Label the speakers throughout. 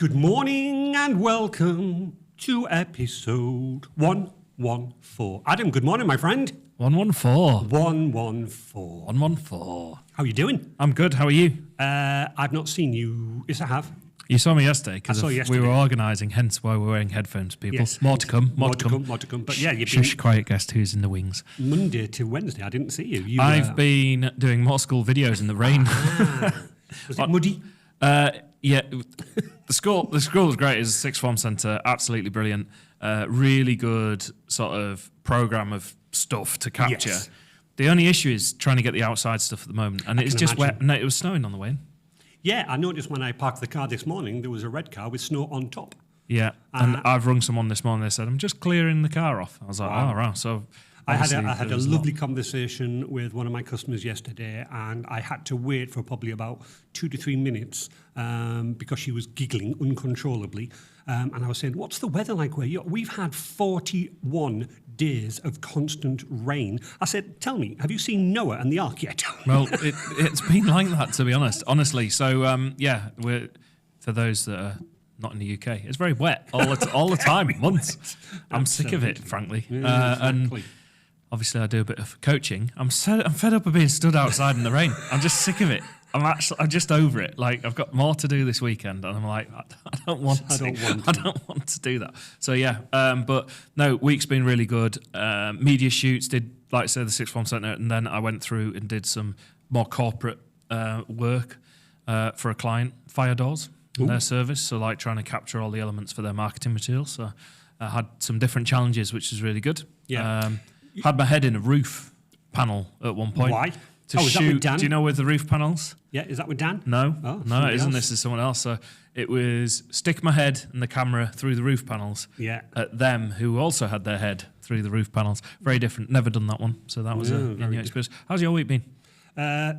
Speaker 1: Good morning and welcome to episode 114. Adam, good morning, my friend.
Speaker 2: 114.
Speaker 1: 114.
Speaker 2: 114.
Speaker 1: How are you doing?
Speaker 2: I'm good. How are you?
Speaker 1: I've not seen you. Yes, I have.
Speaker 2: You saw me yesterday because
Speaker 1: I saw
Speaker 2: we were organising, hence why we're wearing headphones, people.
Speaker 1: Yes.
Speaker 2: More to come. More to come.
Speaker 1: But yeah, you've
Speaker 2: Shush,
Speaker 1: been
Speaker 2: quiet guest who's in the wings.
Speaker 1: Monday to Wednesday. I didn't see you.
Speaker 2: I've been doing more school videos in the rain.
Speaker 1: Was it muddy?
Speaker 2: Yeah, the school was great. It's a sixth form centre, absolutely brilliant. Really good sort of programme of stuff to capture.
Speaker 1: Yes.
Speaker 2: The only issue is trying to get the outside stuff at the moment, and it's just wet. No, it was snowing on the way in.
Speaker 1: Yeah, I noticed when I parked the car this morning, there was a red car with snow on top.
Speaker 2: Yeah, and I've rung someone this morning. They said, I'm just clearing the car off. I was like, oh, right. So
Speaker 1: I had a lovely conversation with one of my customers yesterday, and I had to wait for probably about 2 to 3 minutes because she was giggling uncontrollably. And I was saying, what's the weather like where you are? We've had 41 days of constant rain. I said, tell me, have you seen Noah and the Ark yet?
Speaker 2: Well, it's been like that, to be honest, honestly. So, we're for those that are not in the UK, it's very wet all the time, months. I'm sick of it, frankly.
Speaker 1: Yeah, exactly.
Speaker 2: And obviously I do a bit of coaching. I'm fed up of being stood outside in the rain. I'm just sick of it. I'm just over it. Like, I've got more to do this weekend, and I'm like, I don't want to do that. So yeah, but no, week's been really good. Media shoots, did, like I said, the sixth form centre, and then I went through and did some more corporate work for a client, fire doors, in their service. So like trying to capture all the elements for their marketing materials. So I had some different challenges, which was really good. Yeah. Had my head in a roof panel at one point.
Speaker 1: Why?
Speaker 2: To
Speaker 1: is that with
Speaker 2: shoot.
Speaker 1: Dan?
Speaker 2: Do you know with the roof panels?
Speaker 1: Yeah, is that with Dan?
Speaker 2: No,
Speaker 1: No,
Speaker 2: it isn't. This is someone else. So it was stick my head and the camera through the roof panels.
Speaker 1: Yeah.
Speaker 2: At them who also had their head through the roof panels. Very different. Never done that one. So that was a new experience. How's your week been?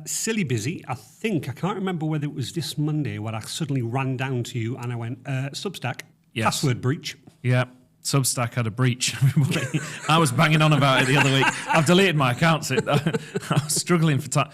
Speaker 1: Silly busy. I can't remember whether it was this Monday where I suddenly ran down to you and I went, Substack, password breach.
Speaker 2: Yeah. Substack had a breach. I was banging on about it the other week. I've deleted my accounts. I was struggling for time.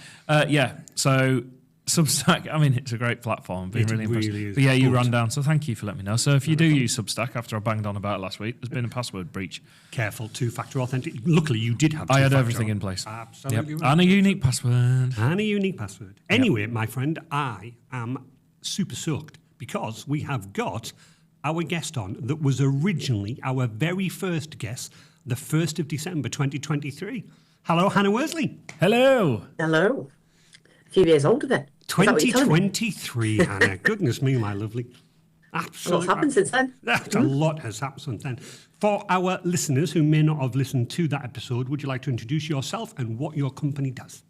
Speaker 2: So Substack, I mean, it's a great platform. Been really impressed.
Speaker 1: Really is.
Speaker 2: But yeah, you ran down, so thank you for letting me know. So if you do use Substack, after I banged on about it last week, there's been a password breach.
Speaker 1: Careful, two-factor authentic. Luckily, you did have
Speaker 2: I
Speaker 1: two-factor.
Speaker 2: had everything in place.
Speaker 1: Absolutely right.
Speaker 2: And a unique password.
Speaker 1: Anyway, my friend, I am super soaked because we have got our guest on that was originally our very first guest, the 1st of December 2023. Hello, Hannah Worsley.
Speaker 2: Hello.
Speaker 3: Hello. A few years older then.
Speaker 1: 2023, Hannah. Goodness me, my lovely. Absolutely.
Speaker 3: What's happened since then?
Speaker 1: A lot has happened since then. For our listeners who may not have listened to that episode, would you like to introduce yourself and what your company does?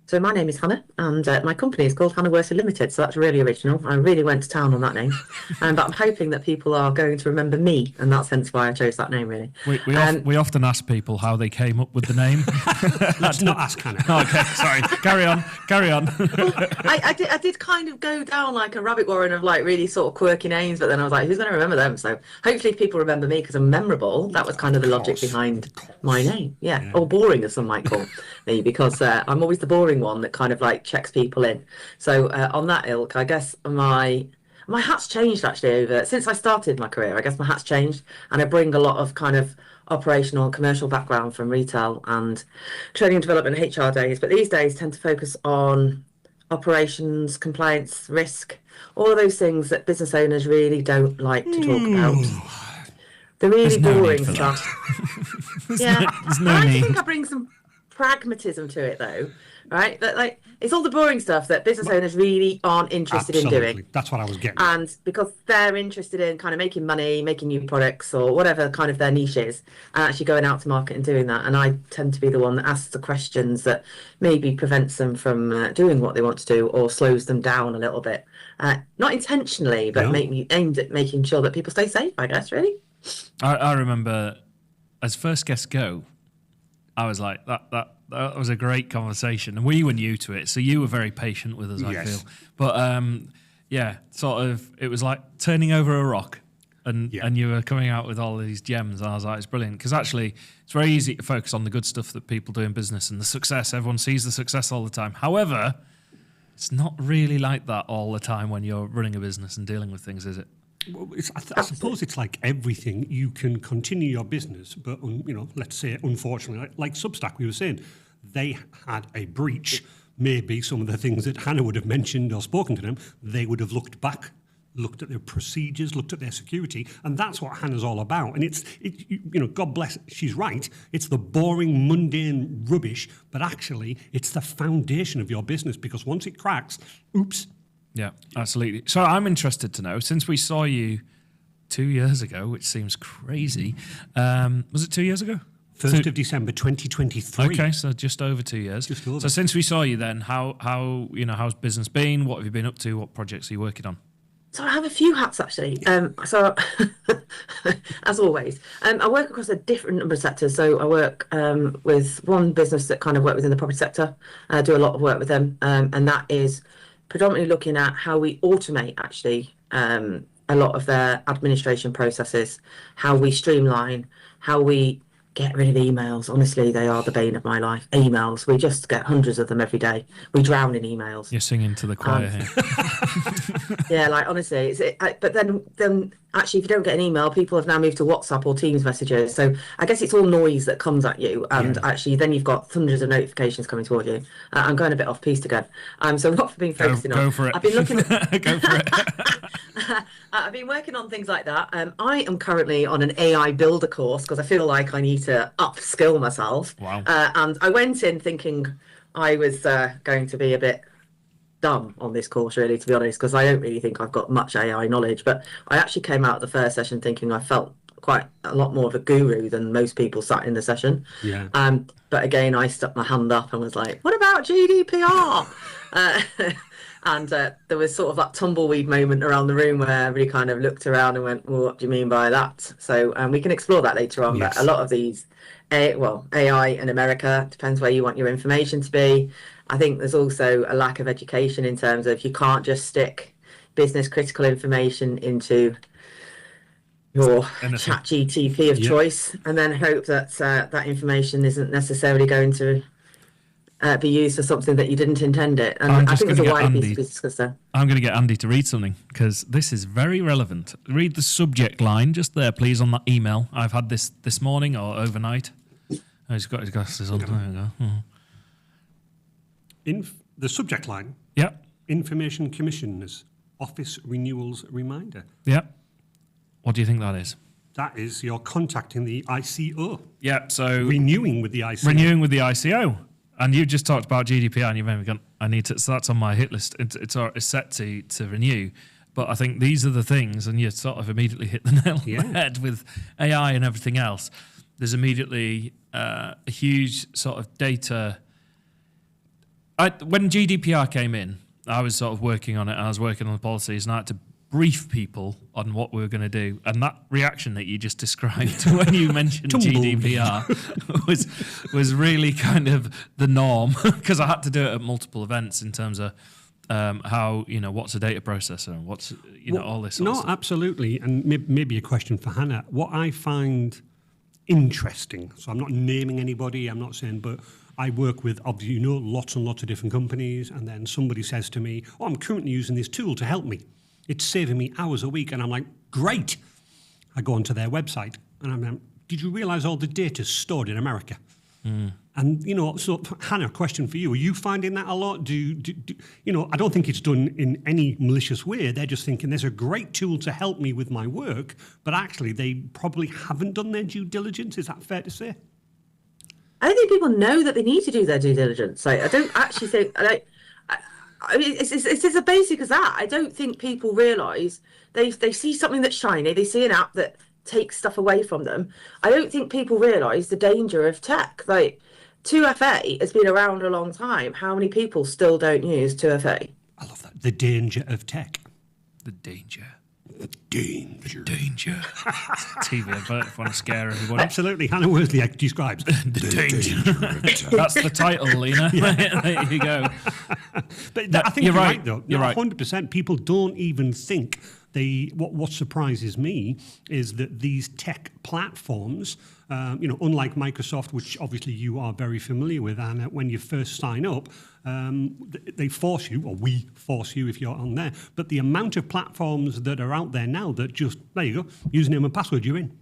Speaker 3: So my name is Hannah, and my company is called Hannah Worsley Limited, so that's really original. I really went to town on that name. But I'm hoping that people are going to remember me, and that's hence why I chose that name, really.
Speaker 2: We often ask people how they came up with the name.
Speaker 1: Let's not ask Hannah.
Speaker 2: Okay, sorry. Carry on.
Speaker 3: Well, I did kind of go down like a rabbit warren of like really sort of quirky names, but then I was like, who's going to remember them? So hopefully people remember me because I'm memorable. That was kind of the logic behind my name. Yeah. Or boring, as some might call me, because I'm always the boring one that kind of like checks people in. So on that ilk, I guess my hat's changed actually since I started my career. I guess my hat's changed, and I bring a lot of kind of operational and commercial background from retail and training and development and HR days, but these days tend to focus on operations, compliance, risk, all of those things that business owners really don't like to talk about. The really boring stuff. I think I bring some pragmatism to it though, right? That like it's all the boring stuff that business owners really aren't interested in doing.
Speaker 1: That's what I was getting.
Speaker 3: And because they're interested in kind of making money, making new products or whatever kind of their niche is, and actually going out to market and doing that. And I tend to be the one that asks the questions that maybe prevents them from doing what they want to do or slows them down a little bit. Not intentionally, but aimed at making sure that people stay safe, I guess, really.
Speaker 2: I remember as first guests go, I was like, that was a great conversation. And we were new to it, so you were very patient with us, I feel. But sort of, it was like turning over a rock. And you were coming out with all these gems. And I was like, it's brilliant. Because actually, it's very easy to focus on the good stuff that people do in business and the success. Everyone sees the success all the time. However, It's not really like that all the time when you're running a business and dealing with things, is it?
Speaker 1: Well, I suppose it's like everything. You can continue your business, but let's say, unfortunately, like Substack, we were saying, they had a breach. Maybe some of the things that Hannah would have mentioned or spoken to them, they would have looked back, looked at their procedures, looked at their security, and that's what Hannah's all about. And God bless, she's right. It's the boring, mundane rubbish, but actually, it's the foundation of your business, because once it cracks, oops.
Speaker 2: Yeah, absolutely. So I'm interested to know, since we saw you 2 years ago, which seems crazy, was it 2 years ago?
Speaker 1: 1st of December 2023.
Speaker 2: Okay, so just over 2 years.
Speaker 1: Just over.
Speaker 2: So since we saw you then, how's business been? What have you been up to? What projects are you working on?
Speaker 3: So I have a few hats, actually. So as always, I work across a different number of sectors. So I work with one business that kind of work within the property sector. I do a lot of work with them, and that is predominantly looking at how we automate actually a lot of their administration processes, how we streamline, how we get rid of emails. Honestly, they are the bane of my life. Emails, we just get hundreds of them every day. We drown in emails.
Speaker 2: You're singing to the choir here.
Speaker 3: Yeah, like honestly, but then actually, if you don't get an email, people have now moved to WhatsApp or Teams messages. So I guess it's all noise that comes at you, and actually, then you've got hundreds of notifications coming toward you. I'm going a bit off piece again. So what I've been focusing on.
Speaker 2: Go for it.
Speaker 3: I've been looking at.
Speaker 2: Go for it.
Speaker 3: I've been working on things like that. I am currently on an AI builder course because I feel like I need to upskill myself.
Speaker 2: Wow.
Speaker 3: And I went in thinking I was going to be a bit dumb on this course, really, to be honest, because I don't really think I've got much AI knowledge. But I actually came out of the first session thinking I felt quite a lot more of a guru than most people sat in the session.
Speaker 1: Yeah.
Speaker 3: But again, I stuck my hand up and was like, what about GDPR? And there was sort of that tumbleweed moment around the room where everybody kind of looked around and went, well, what do you mean by that? So we can explore that later on.
Speaker 1: Yes.
Speaker 3: But a lot of these, AI in America, depends where you want your information to be. I think there's also a lack of education in terms of you can't just stick business critical information into your ChatGPT of choice and then hope that that information isn't necessarily going to be used for something that you didn't intend it. And I think there's a wide piece to be discussed there.
Speaker 2: I'm going to get Andy to read something because this is very relevant. Read the subject line just there, please, on that email. I've had this morning or overnight. Oh, he's got his glasses on. There we go.
Speaker 1: The subject line.
Speaker 2: Yeah.
Speaker 1: Information Commissioners Office Renewals Reminder.
Speaker 2: Yeah. What do you think that is? That
Speaker 1: is you're contacting the ICO.
Speaker 2: Yeah. So
Speaker 1: renewing with the ICO.
Speaker 2: Renewing with the ICO. And you just talked about GDPR, and you've maybe gone, I need to. So that's on my hit list. It's set to renew. But I think these are the things, and you sort of immediately hit the nail on the head with AI and everything else. There's immediately a huge sort of data. When GDPR came in, I was sort of working on it. I was working on the policies, and I had to brief people on what we were going to do. And that reaction that you just described when you mentioned GDPR was really kind of the norm, because I had to do it at multiple events in terms of how, what's a data processor and what's, all this sort of stuff.
Speaker 1: No, absolutely. And maybe a question for Hannah. What I find interesting, so I'm not naming anybody, I'm not saying, but I work with, obviously, lots and lots of different companies, and then somebody says to me, I'm currently using this tool to help me. It's saving me hours a week. And I'm like, great. I go onto their website and I'm like, did you realize all the data's stored in America? And, so Hannah, question for you. Are you finding that a lot? I don't think it's done in any malicious way. They're just thinking there's a great tool to help me with my work, but actually they probably haven't done their due diligence. Is that fair to say?
Speaker 3: I don't think people know that they need to do their due diligence. I don't actually think... I mean, it's as basic as that. I don't think people realise they see something that's shiny. They see an app that takes stuff away from them. I don't think people realise the danger of tech. Like 2FA has been around a long time. How many people still don't use 2FA?
Speaker 1: I love that. The danger of tech.
Speaker 2: The danger.
Speaker 1: The danger.
Speaker 2: The danger. TV advert if I want to scare everybody.
Speaker 1: Absolutely. Hannah Worsley describes
Speaker 2: the danger. That's the title, Lena. There you go.
Speaker 1: But I think you're right, though. You're right. 100%. People don't even think What surprises me is that these tech platforms, unlike Microsoft, which obviously you are very familiar with, Anna, when you first sign up, they force you, or we force you if you're on there. But the amount of platforms that are out there now that just, there you go, username and password, you're in.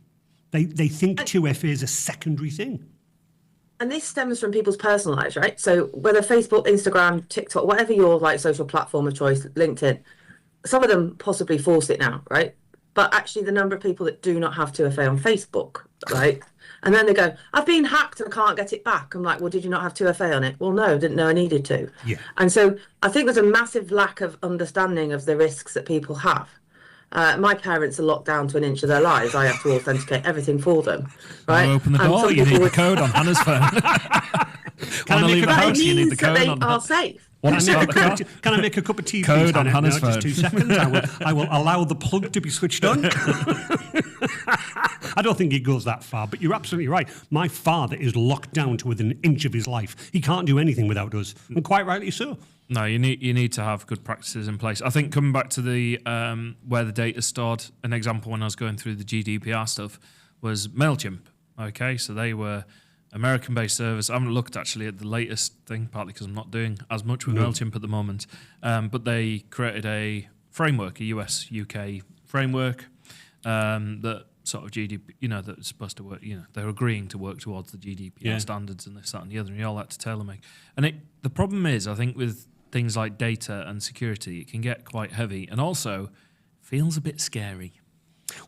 Speaker 1: They think 2FA is a secondary thing.
Speaker 3: And this stems from people's personal lives, right? So whether Facebook, Instagram, TikTok, whatever your like social platform of choice, LinkedIn, some of them possibly force it now, right? But actually the number of people that do not have 2FA on Facebook, right? And then they go, I've been hacked and I can't get it back. I'm like, well, did you not have 2FA on it? Well, no, didn't know I needed to.
Speaker 1: Yeah.
Speaker 3: And so I think there's a massive lack of understanding of the risks that people have. My parents are locked down to an inch of their lives. I have to authenticate everything for them, right?
Speaker 2: You open the door, you need the code on Hannah's phone. Can I leave the house, you need the code on.
Speaker 3: They are safe.
Speaker 1: Can I make a cup of tea?
Speaker 2: Code
Speaker 1: please,
Speaker 2: on Hannah's phone.
Speaker 1: Just 2 seconds. I will allow the plug to be switched on. I don't think it goes that far, but you're absolutely right. My father is locked down to within an inch of his life. He can't do anything without us, and quite rightly so.
Speaker 2: No, you need to have good practices in place. I think coming back to the where the data's stored, an example when I was going through the GDPR stuff was MailChimp. Okay, so they were American-based service. I haven't looked actually at the latest thing, partly because I'm not doing as much with MailChimp at the moment. But they created a framework, a US-UK framework that sort of GDP, that's supposed to work. They're agreeing to work towards the GDPR standards and this, that, and the other. And you all had to tailor make. And the problem is, I think with things like data and security, it can get quite heavy and also feels a bit scary.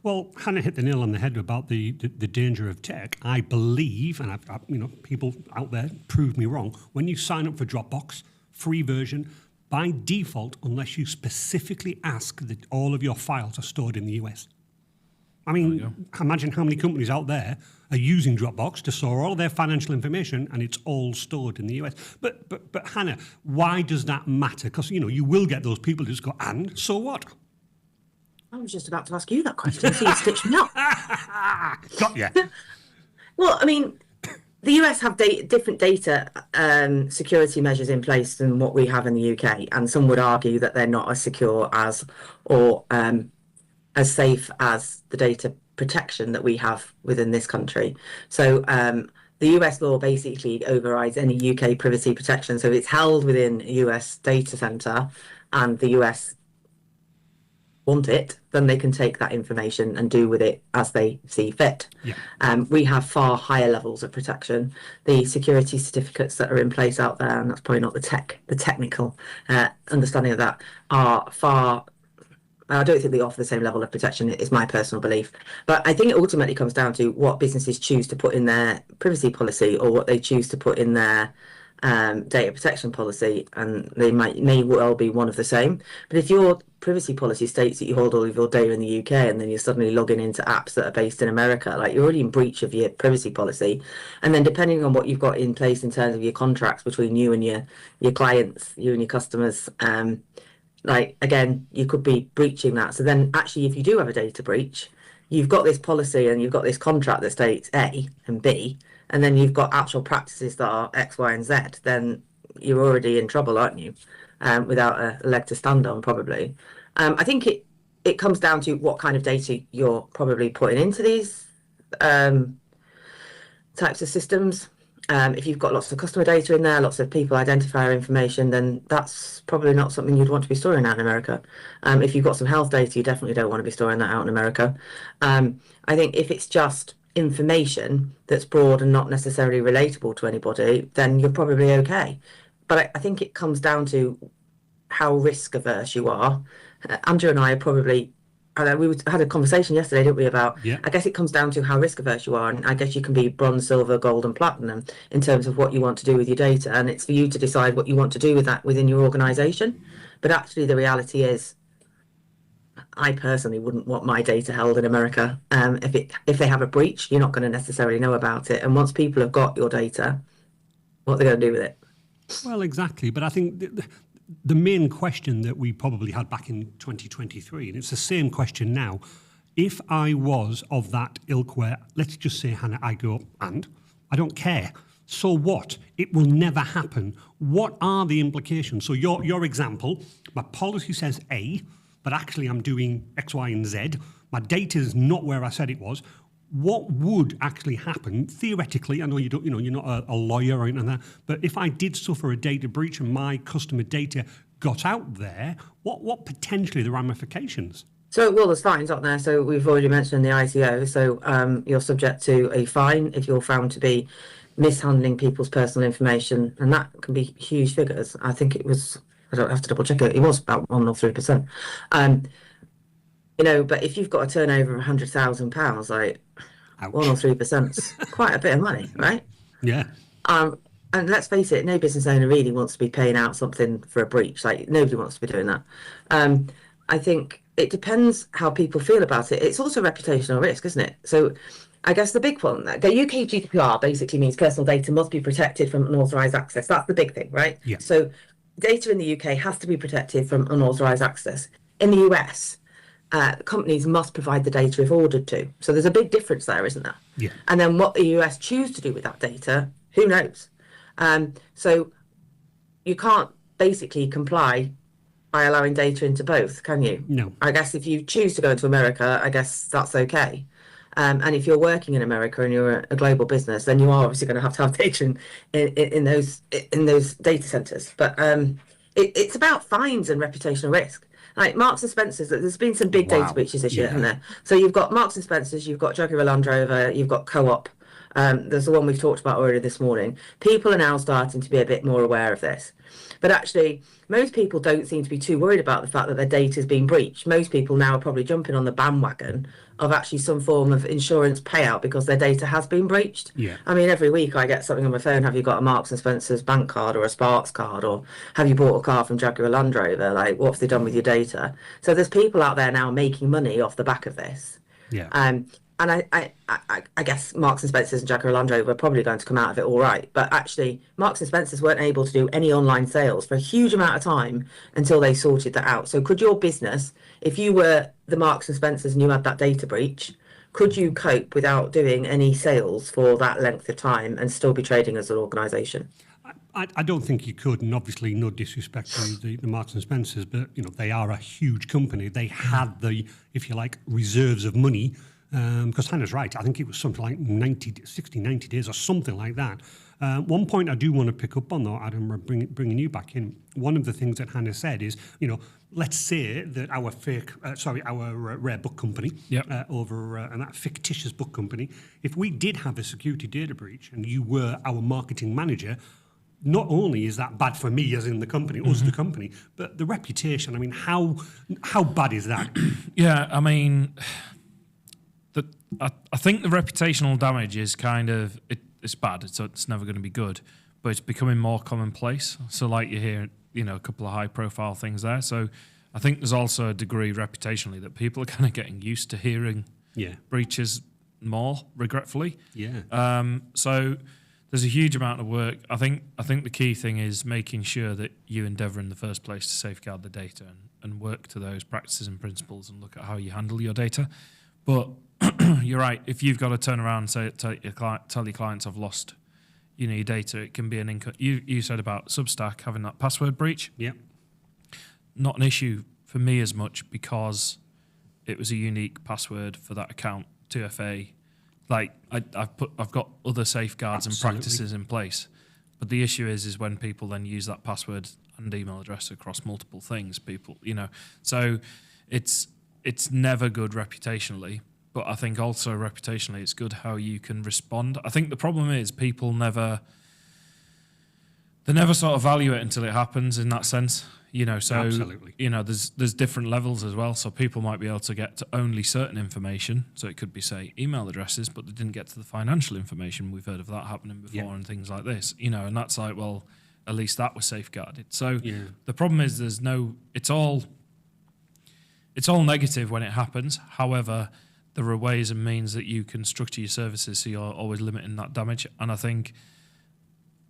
Speaker 1: Well, Hannah hit the nail on the head about the danger of tech. I believe, and I've people out there prove me wrong, when you sign up for Dropbox, free version, by default, unless you specifically ask that all of your files are stored in the US. I mean, imagine how many companies out there are using Dropbox to store all of their financial information, and it's all stored in the US. But Hannah, why does that matter? Because you will get those people who just go, and so what?
Speaker 3: I was just about to ask you that question, so you stitched me up.
Speaker 1: Got ya.
Speaker 3: Well, I mean, the US have different data security measures in place than what we have in the UK, and some would argue that they're not as secure as or as safe as the data protection that we have within this country. So the US law basically overrides any UK privacy protection. So if it's held within a US data center and the US want it, then they can take that information and do with it as they see fit.
Speaker 1: Yeah.
Speaker 3: We have far higher levels of protection. The security certificates that are in place out there, and that's probably not the technical understanding of that, are far. I don't think they offer the same level of protection, is my personal belief. But I think it ultimately comes down to what businesses choose to put in their privacy policy or what they choose to put in their data protection policy, and they may well be one of the same. But if your privacy policy states that you hold all of your data in the UK and then you're suddenly logging into apps that are based in America, like you're already in breach of your privacy policy. And then depending on what you've got in place in terms of your contracts between you and your clients, you and your customers, again, you could be breaching that. So then actually, if you do have a data breach, you've got this policy and you've got this contract that states A and B, and then you've got actual practices that are X, Y, and Z, then you're already in trouble, aren't you? Without a leg to stand on, probably. I think it comes down to what kind of data you're probably putting into these types of systems. If you've got lots of customer data in there, lots of people identifier information, then that's probably not something you'd want to be storing out in America. If you've got some health data, you definitely don't want to be storing that out in America. I think if it's just information that's broad and not necessarily relatable to anybody, then you're probably okay. But I think it comes down to how risk averse you are. Andrew and I are probably, we had a conversation yesterday, didn't we, about, I guess it comes down to how risk averse you are. And I guess you can be bronze, silver, gold and platinum in terms of what you want to do with your data. And it's for you to decide what you want to do with that within your organisation. But actually the reality is, I personally wouldn't want my data held in America. If they have a breach, you're not going to necessarily know about it. And once people have got your data, what are they going to do with it?
Speaker 1: Well, exactly. But I think the main question that we probably had back in 2023, and it's the same question now, if I was of that ilk where, let's just say, Hannah, I go, and I don't care. So what? It will never happen. What are the implications? So your example, my policy says A, but actually I'm doing X, Y, and Z. My data is not where I said it was. What would actually happen theoretically? I know you don't, you're not a lawyer or anything like that, but if I did suffer a data breach and my customer data got out there, what potentially the ramifications?
Speaker 3: So, well, there's fines, aren't there? So we've already mentioned the ICO. So you're subject to a fine if you're found to be mishandling people's personal information, and that can be huge figures. I think it was, I don't have to double check it, it was about 1 or 3%. But if you've got a turnover of £100,000, like
Speaker 1: Ouch.
Speaker 3: 1 or 3% is quite a bit of money, right?
Speaker 1: Yeah.
Speaker 3: And let's face it, no business owner really wants to be paying out something for a breach. Like, nobody wants to be doing that. I think it depends how people feel about it. It's also reputational risk, isn't it? So I guess the big one, the UK GDPR basically means personal data must be protected from unauthorized access. That's the big thing, right?
Speaker 1: Yeah.
Speaker 3: So data in the UK has to be protected from unauthorized access. In the US, companies must provide the data if ordered to. So there's a big difference there, isn't there?
Speaker 1: Yeah.
Speaker 3: And then what the US choose to do with that data, who knows? So you can't basically comply by allowing data into both, can you?
Speaker 1: No.
Speaker 3: I guess if you choose to go into America, I guess that's okay. And if you're working in America and you're a global business, then you are obviously going to have data in those data centers. But it's about fines and reputational risk. Like Marks and Spencers, there's been some big data breaches this year, hasn't there? So you've got Marks and Spencers, you've got Jaguar Land Rover, you've got Co-op. There's the one we've talked about already this morning. People are now starting to be a bit more aware of this. But actually, most people don't seem to be too worried about the fact that their data is being breached. Most people now are probably jumping on the bandwagon of actually some form of insurance payout because their data has been breached.
Speaker 1: Yeah.
Speaker 3: I mean, every week I get something on my phone. Have you got a Marks and Spencer's bank card or a Sparks card? Or have you bought a car from Jaguar Land Rover? Like, what have they done with your data? So there's people out there now making money off the back of this.
Speaker 1: Yeah.
Speaker 3: And I guess Marks and Spencers and Jaguar Land Rover are probably going to come out of it all right. But actually, Marks and Spencers weren't able to do any online sales for a huge amount of time until they sorted that out. So could your business, if you were the Marks and Spencers and you had that data breach, could you cope without doing any sales for that length of time and still be trading as an organisation?
Speaker 1: I don't think you could, and obviously no disrespect to the Marks and Spencers, but they are a huge company. They had the, if you like, reserves of money. Because Hannah's right, I think it was something like 90 days or something like that. One point I do want to pick up on, though, Adam, bringing you back in. One of the things that Hannah said is, let's say that our rare book company, and that fictitious book company, if we did have a security data breach and you were our marketing manager, not only is that bad for me as in the company, us the company, but the reputation. I mean, how bad is that?
Speaker 2: Yeah, I mean, I think the reputational damage is kind of, it's bad, so it's never going to be good, but it's becoming more commonplace. So like you hear, a couple of high profile things there. So I think there's also a degree reputationally that people are kind of getting used to hearing breaches more, regretfully.
Speaker 1: Yeah.
Speaker 2: So there's a huge amount of work. I think the key thing is making sure that you endeavour in the first place to safeguard the data and work to those practices and principles and look at how you handle your data. But you're right. If you've got to turn around and say, tell your clients I've lost, your data, it can be an income. You said about Substack having that password breach.
Speaker 1: Yeah.
Speaker 2: Not an issue for me as much because it was a unique password for that account, 2FA. Like I've got other safeguards and practices in place. But the issue is when people then use that password and email address across multiple things. So it's never good reputationally. But I think also reputationally, it's good how you can respond. I think the problem is people never sort of value it until it happens in that sense. So
Speaker 1: absolutely.
Speaker 2: There's different levels as well. So people might be able to get to only certain information. So it could be, say, email addresses, but they didn't get to the financial information. We've heard of that happening before and things like this. And that's like, well, at least that was safeguarded. So the problem is it's all negative when it happens. However, there are ways and means that you can structure your services so you're always limiting that damage. And I think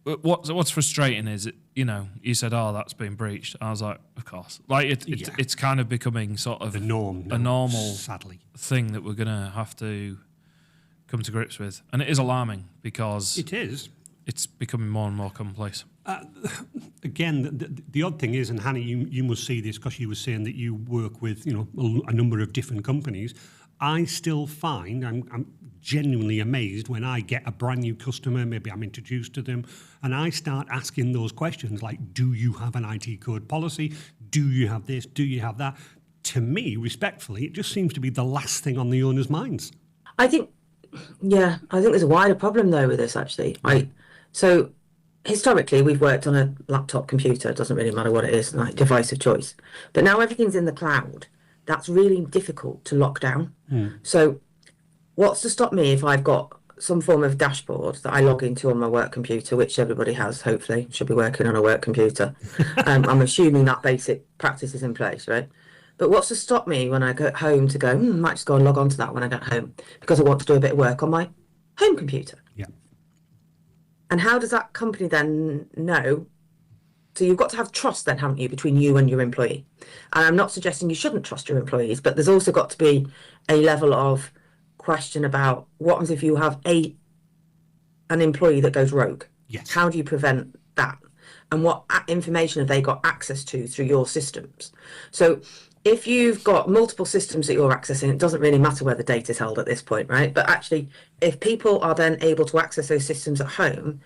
Speaker 2: what's frustrating is, you said, "Oh, that's been breached." I was like, "Of course." Like it's kind of becoming sort of
Speaker 1: the norm,
Speaker 2: a normal
Speaker 1: sadly
Speaker 2: thing that we're going to have to come to grips with, and it is alarming because
Speaker 1: it is.
Speaker 2: it's becoming more and more commonplace.
Speaker 1: Again, the odd thing is, and Hannah, you must see this because you were saying that you work with a number of different companies. I still find I'm genuinely amazed when I get a brand new customer, maybe I'm introduced to them, and I start asking those questions like, do you have an IT code policy? Do you have this? Do you have that? To me, respectfully, it just seems to be the last thing on the owner's minds.
Speaker 3: I think there's a wider problem though with this actually. So historically we've worked on a laptop computer, it doesn't really matter what it is, like device of choice. But now everything's in the cloud. That's really difficult to lock down. So what's to stop me if I've got some form of dashboard that I log into on my work computer, which everybody has, hopefully, should be working on a work computer. I'm assuming that basic practice is in place, right? But what's to stop me when I get home to go, I might just go and log on to that when I get home because I want to do a bit of work on my home computer.
Speaker 1: Yeah.
Speaker 3: And how does that company then know? So you've got to have trust then, haven't you, between you and your employee? And I'm not suggesting you shouldn't trust your employees, but there's also got to be a level of question about what happens if you have an employee that goes rogue?
Speaker 1: Yes.
Speaker 3: How do you prevent that? And what information have they got access to through your systems? So if you've got multiple systems that you're accessing, it doesn't really matter where the data is held at this point, right? But actually, if people are then able to access those systems at home,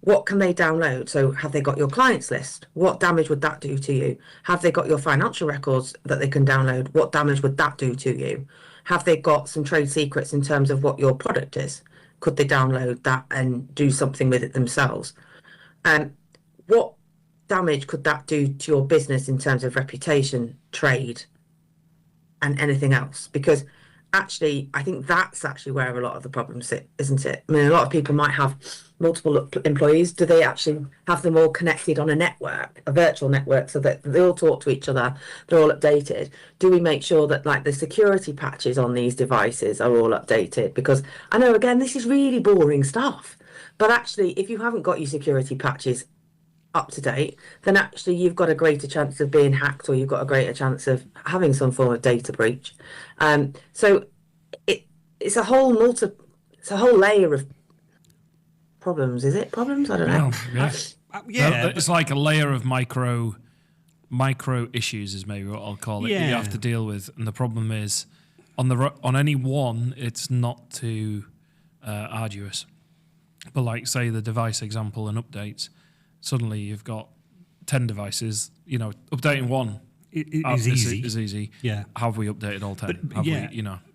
Speaker 3: what can they download? So have they got your clients list? What damage would that do to you? Have they got your financial records that they can download? What damage would that do to you? Have they got some trade secrets in terms of what your product is? Could they download that and do something with it themselves? And what damage could that do to your business in terms of reputation, trade, and anything else? Because actually, I think that's actually where a lot of the problems sit, isn't it? I mean, a lot of people might have multiple employees. Do they actually have them all connected on a network, a virtual network, so that they all talk to each other, they're all updated? Do we make sure that like the security patches on these devices are all updated? Because I know, again, this is really boring stuff, but actually, if you haven't got your security patches up to date, then actually you've got a greater chance of being hacked, or you've got a greater chance of having some form of data breach. So it's a whole layer of problems. Is it problems? I don't know.
Speaker 2: Yeah. It's like a layer of micro issues is maybe what I'll call it.
Speaker 1: Yeah.
Speaker 2: That you have to deal with, and the problem is on any one, it's not too arduous. But like say the device example and updates. Suddenly you've got 10 devices, updating one
Speaker 1: is
Speaker 2: easy.
Speaker 1: Yeah.
Speaker 2: Have we updated all 10?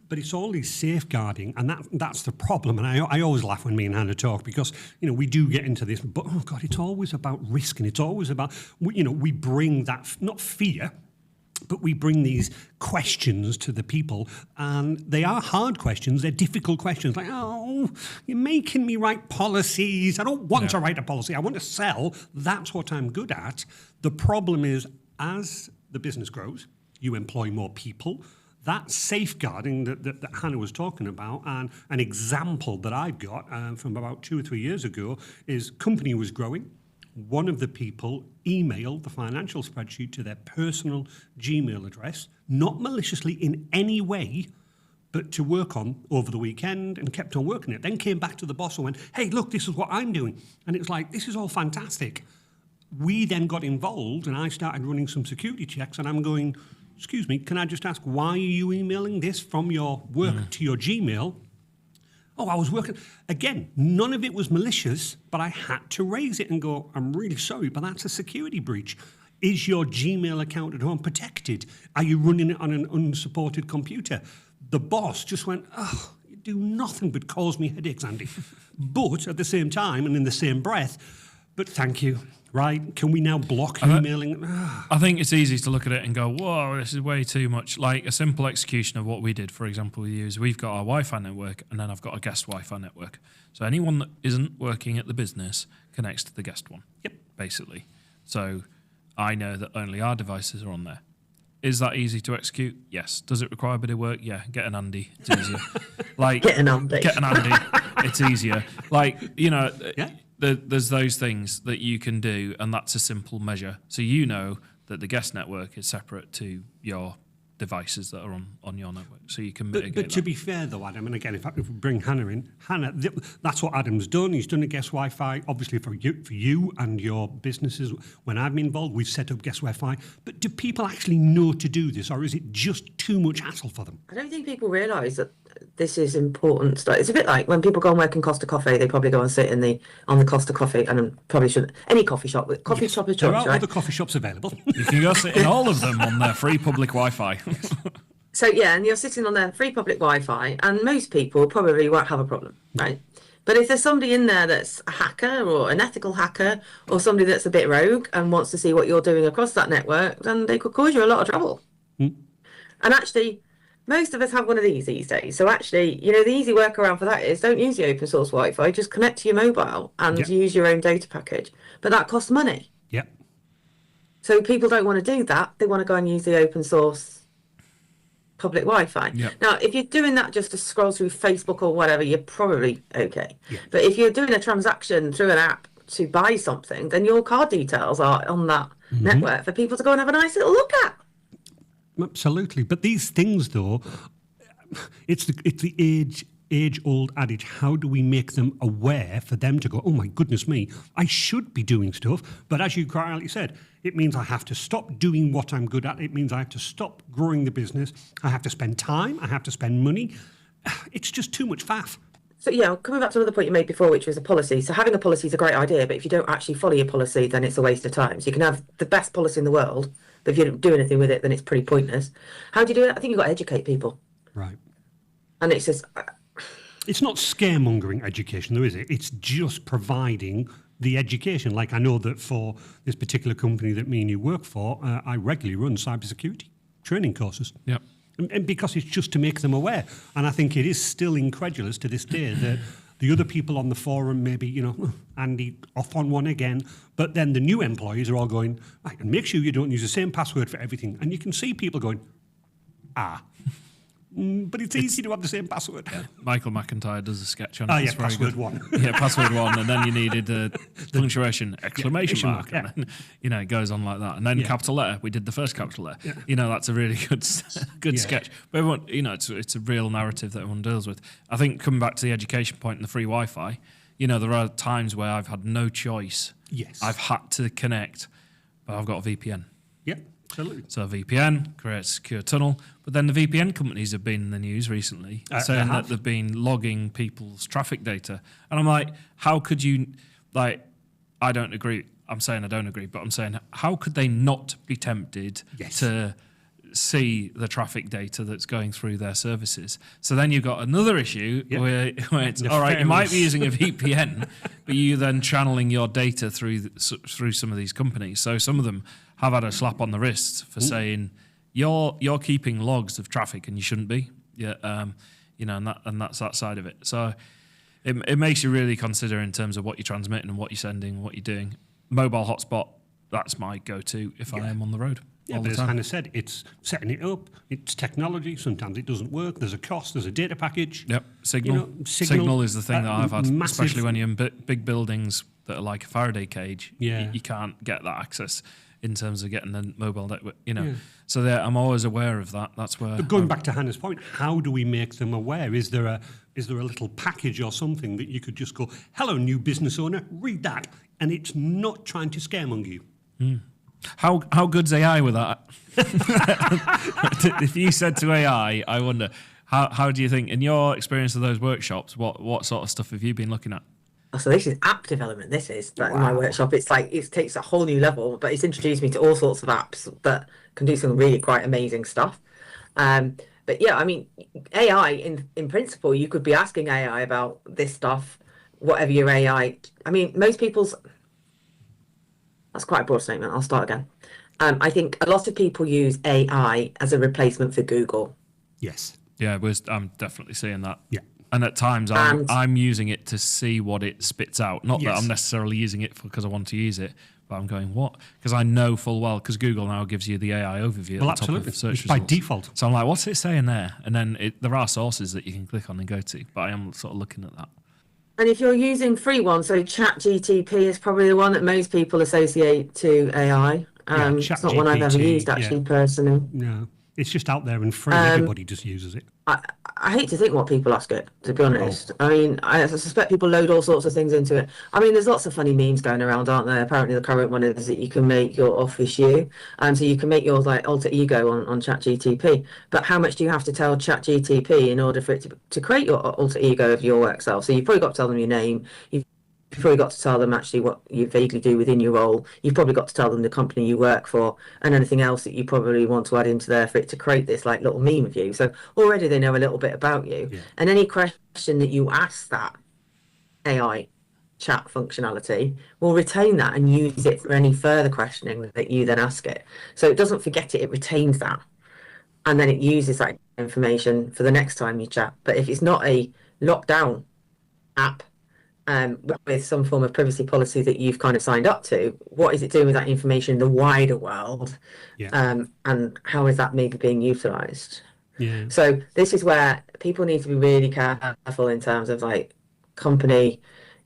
Speaker 1: But it's all these safeguarding, and that's the problem. And I always laugh when me and Hannah talk because, we do get into this, but, oh, God, it's always about risk, and it's always about, we bring that, not fear, but we bring these questions to the people, and they are hard questions. They're difficult questions. Like, oh, you're making me write policies. I don't want to write a policy. I want to sell. That's what I'm good at. The problem is, as the business grows, you employ more people. That safeguarding that Hannah was talking about, and an example that I've got from about 2 or 3 years ago is company was growing. One of the people emailed the financial spreadsheet to their personal Gmail address, not maliciously in any way, but to work on over the weekend, and kept on working it. Then came back to the boss and went, hey, look, this is what I'm doing. And it's like, this is all fantastic. We then got involved, and I started running some security checks, and I'm going, excuse me, can I just ask, why are you emailing this from your work to your Gmail? Oh, I was working. Again, none of it was malicious, but I had to raise it and go, I'm really sorry, but that's a security breach. Is your Gmail account at home protected? Are you running it on an unsupported computer? The boss just went, oh, you do nothing but cause me headaches, Andy. But at the same time, and in the same breath, but thank you, right? Can we now block emailing?
Speaker 2: I think it's easy to look at it and go, whoa, this is way too much. Like a simple execution of what we did, for example, with you is we've got our Wi-Fi network, and then I've got a guest Wi-Fi network. So anyone that isn't working at the business connects to the guest one.
Speaker 1: Yep.
Speaker 2: Basically. So I know that only our devices are on there. Is that easy to execute? Yes. Does it require a bit of work? Yeah. Get an Andy. It's easier.
Speaker 3: Get an Andy.
Speaker 2: It's easier. There's those things that you can do, and that's a simple measure. So you know that the guest network is separate to your devices that are on your network, so you can
Speaker 1: But
Speaker 2: mitigate
Speaker 1: to be fair, though, Adam, and again, if we bring Hannah in, Hannah, that's what Adam's done. He's done a guest Wi-Fi, obviously for you and your businesses. When I'm involved, we've set up guest Wi-Fi. But do people actually know to do this, or is it just too much hassle for them?
Speaker 3: I don't think people realise that this is important stuff. It's a bit like when people go and work in Costa Coffee, they probably go and sit on the Costa Coffee, and probably shouldn't. Any coffee shop, shop is
Speaker 1: There
Speaker 3: choice,
Speaker 1: are
Speaker 3: right?
Speaker 1: other coffee shops available.
Speaker 2: You can go sit in all of them on their free public Wi-Fi.
Speaker 3: So yeah, and you're sitting on their free public Wi-Fi, and most people probably won't have a problem, right? But if there's somebody in there that's a hacker or an ethical hacker or somebody that's a bit rogue and wants to see what you're doing across that network, then they could cause you a lot of trouble. And actually, most of us have one of these days. So actually, the easy workaround for that is don't use the open source Wi-Fi, just connect to your mobile and use your own data package. But that costs money.
Speaker 1: Yep.
Speaker 3: So people don't want to do that. They want to go and use the open source public Wi-Fi.
Speaker 2: Yep.
Speaker 3: Now, if you're doing that just to scroll through Facebook or whatever, you're probably okay.
Speaker 1: Yeah.
Speaker 3: But if you're doing a transaction through an app to buy something, then your card details are on that network for people to go and have a nice little look at.
Speaker 1: Absolutely. But these things, though, it's the age-old adage, how do we make them aware for them to go, oh, my goodness me, I should be doing stuff. But as you quite rightly said, it means I have to stop doing what I'm good at. It means I have to stop growing the business. I have to spend time. I have to spend money. It's just too much faff.
Speaker 3: So, coming back to another point you made before, which was a policy. So having a policy is a great idea, but if you don't actually follow your policy, then it's a waste of time. So you can have the best policy in the world, but if you don't do anything with it, then it's pretty pointless. How do you do it? I think you've got to educate people.
Speaker 1: Right.
Speaker 3: And it's just...
Speaker 1: It's not scaremongering education, though, is it? It's just providing the education. Like I know that for this particular company that me and you work for, I regularly run cybersecurity training courses.
Speaker 2: Yep.
Speaker 1: And because it's just to make them aware. And I think it is still incredulous to this day that the other people on the forum, maybe, Andy off on one again, but then the new employees are all going, right, and make sure you don't use the same password for everything. And you can see people going, but it's easy to have the same password.
Speaker 2: Yeah. Michael McIntyre does a sketch on it.
Speaker 1: Yeah, password one.
Speaker 2: Yeah, password one, and then you needed a punctuation, exclamation mark,
Speaker 1: yeah.
Speaker 2: and then, it goes on like that. And then capital letter, we did the first capital letter. Yeah. That's a really good sketch. But everyone, it's a real narrative that everyone deals with. I think coming back to the education point and the free Wi-Fi, there are times where I've had no choice.
Speaker 1: Yes.
Speaker 2: I've had to connect, but I've got a VPN.
Speaker 1: Yep, absolutely.
Speaker 2: So a VPN creates a secure tunnel, but then the VPN companies have been in the news recently saying that they've been logging people's traffic data. And I'm like, how could you, I don't agree. I'm saying I don't agree, but I'm saying how could they not be tempted to see the traffic data that's going through their services? So then you've got another issue where it's, all right, you might be using a VPN, but you then channeling your data through some of these companies. So some of them have had a slap on the wrist for saying you're keeping logs of traffic and you shouldn't be. And that's that side of it. So it makes you really consider in terms of what you're transmitting and what you're sending, what you're doing. Mobile hotspot, that's my go-to if I am on the road.
Speaker 1: Yeah, but as Hannah said, it's setting it up, it's technology, sometimes it doesn't work, there's a cost, there's a data package.
Speaker 2: Yep, Signal. Signal is the thing that I've had, especially when you're in big buildings that are like a Faraday cage. You can't get that access in terms of getting the mobile network, So I'm always aware of that. That's where.
Speaker 1: But going back to Hannah's point, how do we make them aware? Is there a little package or something that you could just go, hello, new business owner, read that, and it's not trying to scaremonger you?
Speaker 2: How good's AI with that? If you said to AI, I wonder, how do you think, in your experience of those workshops, what sort of stuff have you been looking at?
Speaker 3: So this is app development. This is in my workshop. It's like it takes a whole new level, but it's introduced me to all sorts of apps that can do some really quite amazing stuff. But yeah, I mean, AI in principle, you could be asking AI about this stuff, whatever your AI. I mean, most people's. That's quite a broad statement. I'll start again. I think a lot of people use AI as a replacement for Google.
Speaker 1: Yes.
Speaker 2: Yeah, I'm definitely seeing that.
Speaker 1: Yeah.
Speaker 2: And at times I'm using it to see what it spits out. Not that I'm necessarily using it because I want to use it, but I'm going, what? Because I know full well, because Google now gives you the AI overview at the top of search results.
Speaker 1: By default.
Speaker 2: So I'm like, what's it saying there? And then there are sources that you can click on and go to, but I am sort of looking at that.
Speaker 3: And if you're using free ones, so ChatGTP is probably the one that most people associate to AI. It's not one I've ever used, actually, personally.
Speaker 1: No. It's just out there and free. Everybody just uses it.
Speaker 3: I hate to think what people ask it, to be honest. I mean, I suspect people load all sorts of things into it. I mean, there's lots of funny memes going around, aren't there? Apparently, the current one is that you can make your office you, so you can make your like alter ego on ChatGTP. But how much do you have to tell ChatGTP in order for it to create your alter ego of your work self? So you've probably got to tell them your name. You've probably got to tell them actually what you vaguely do within your role. You've probably got to tell them the company you work for and anything else that you probably want to add into there for it to create this like little meme of you. So already they know a little bit about you. Yeah. And any question that you ask that AI chat functionality will retain that and use it for any further questioning that you then ask it. So it doesn't forget it, it retains that. And then it uses that information for the next time you chat. But if it's not a lockdown app, with some form of privacy policy that you've kind of signed up to, what is it doing with that information in the wider world? Yeah. And how is that maybe being utilised?
Speaker 1: Yeah.
Speaker 3: So this is where people need to be really careful in terms of like company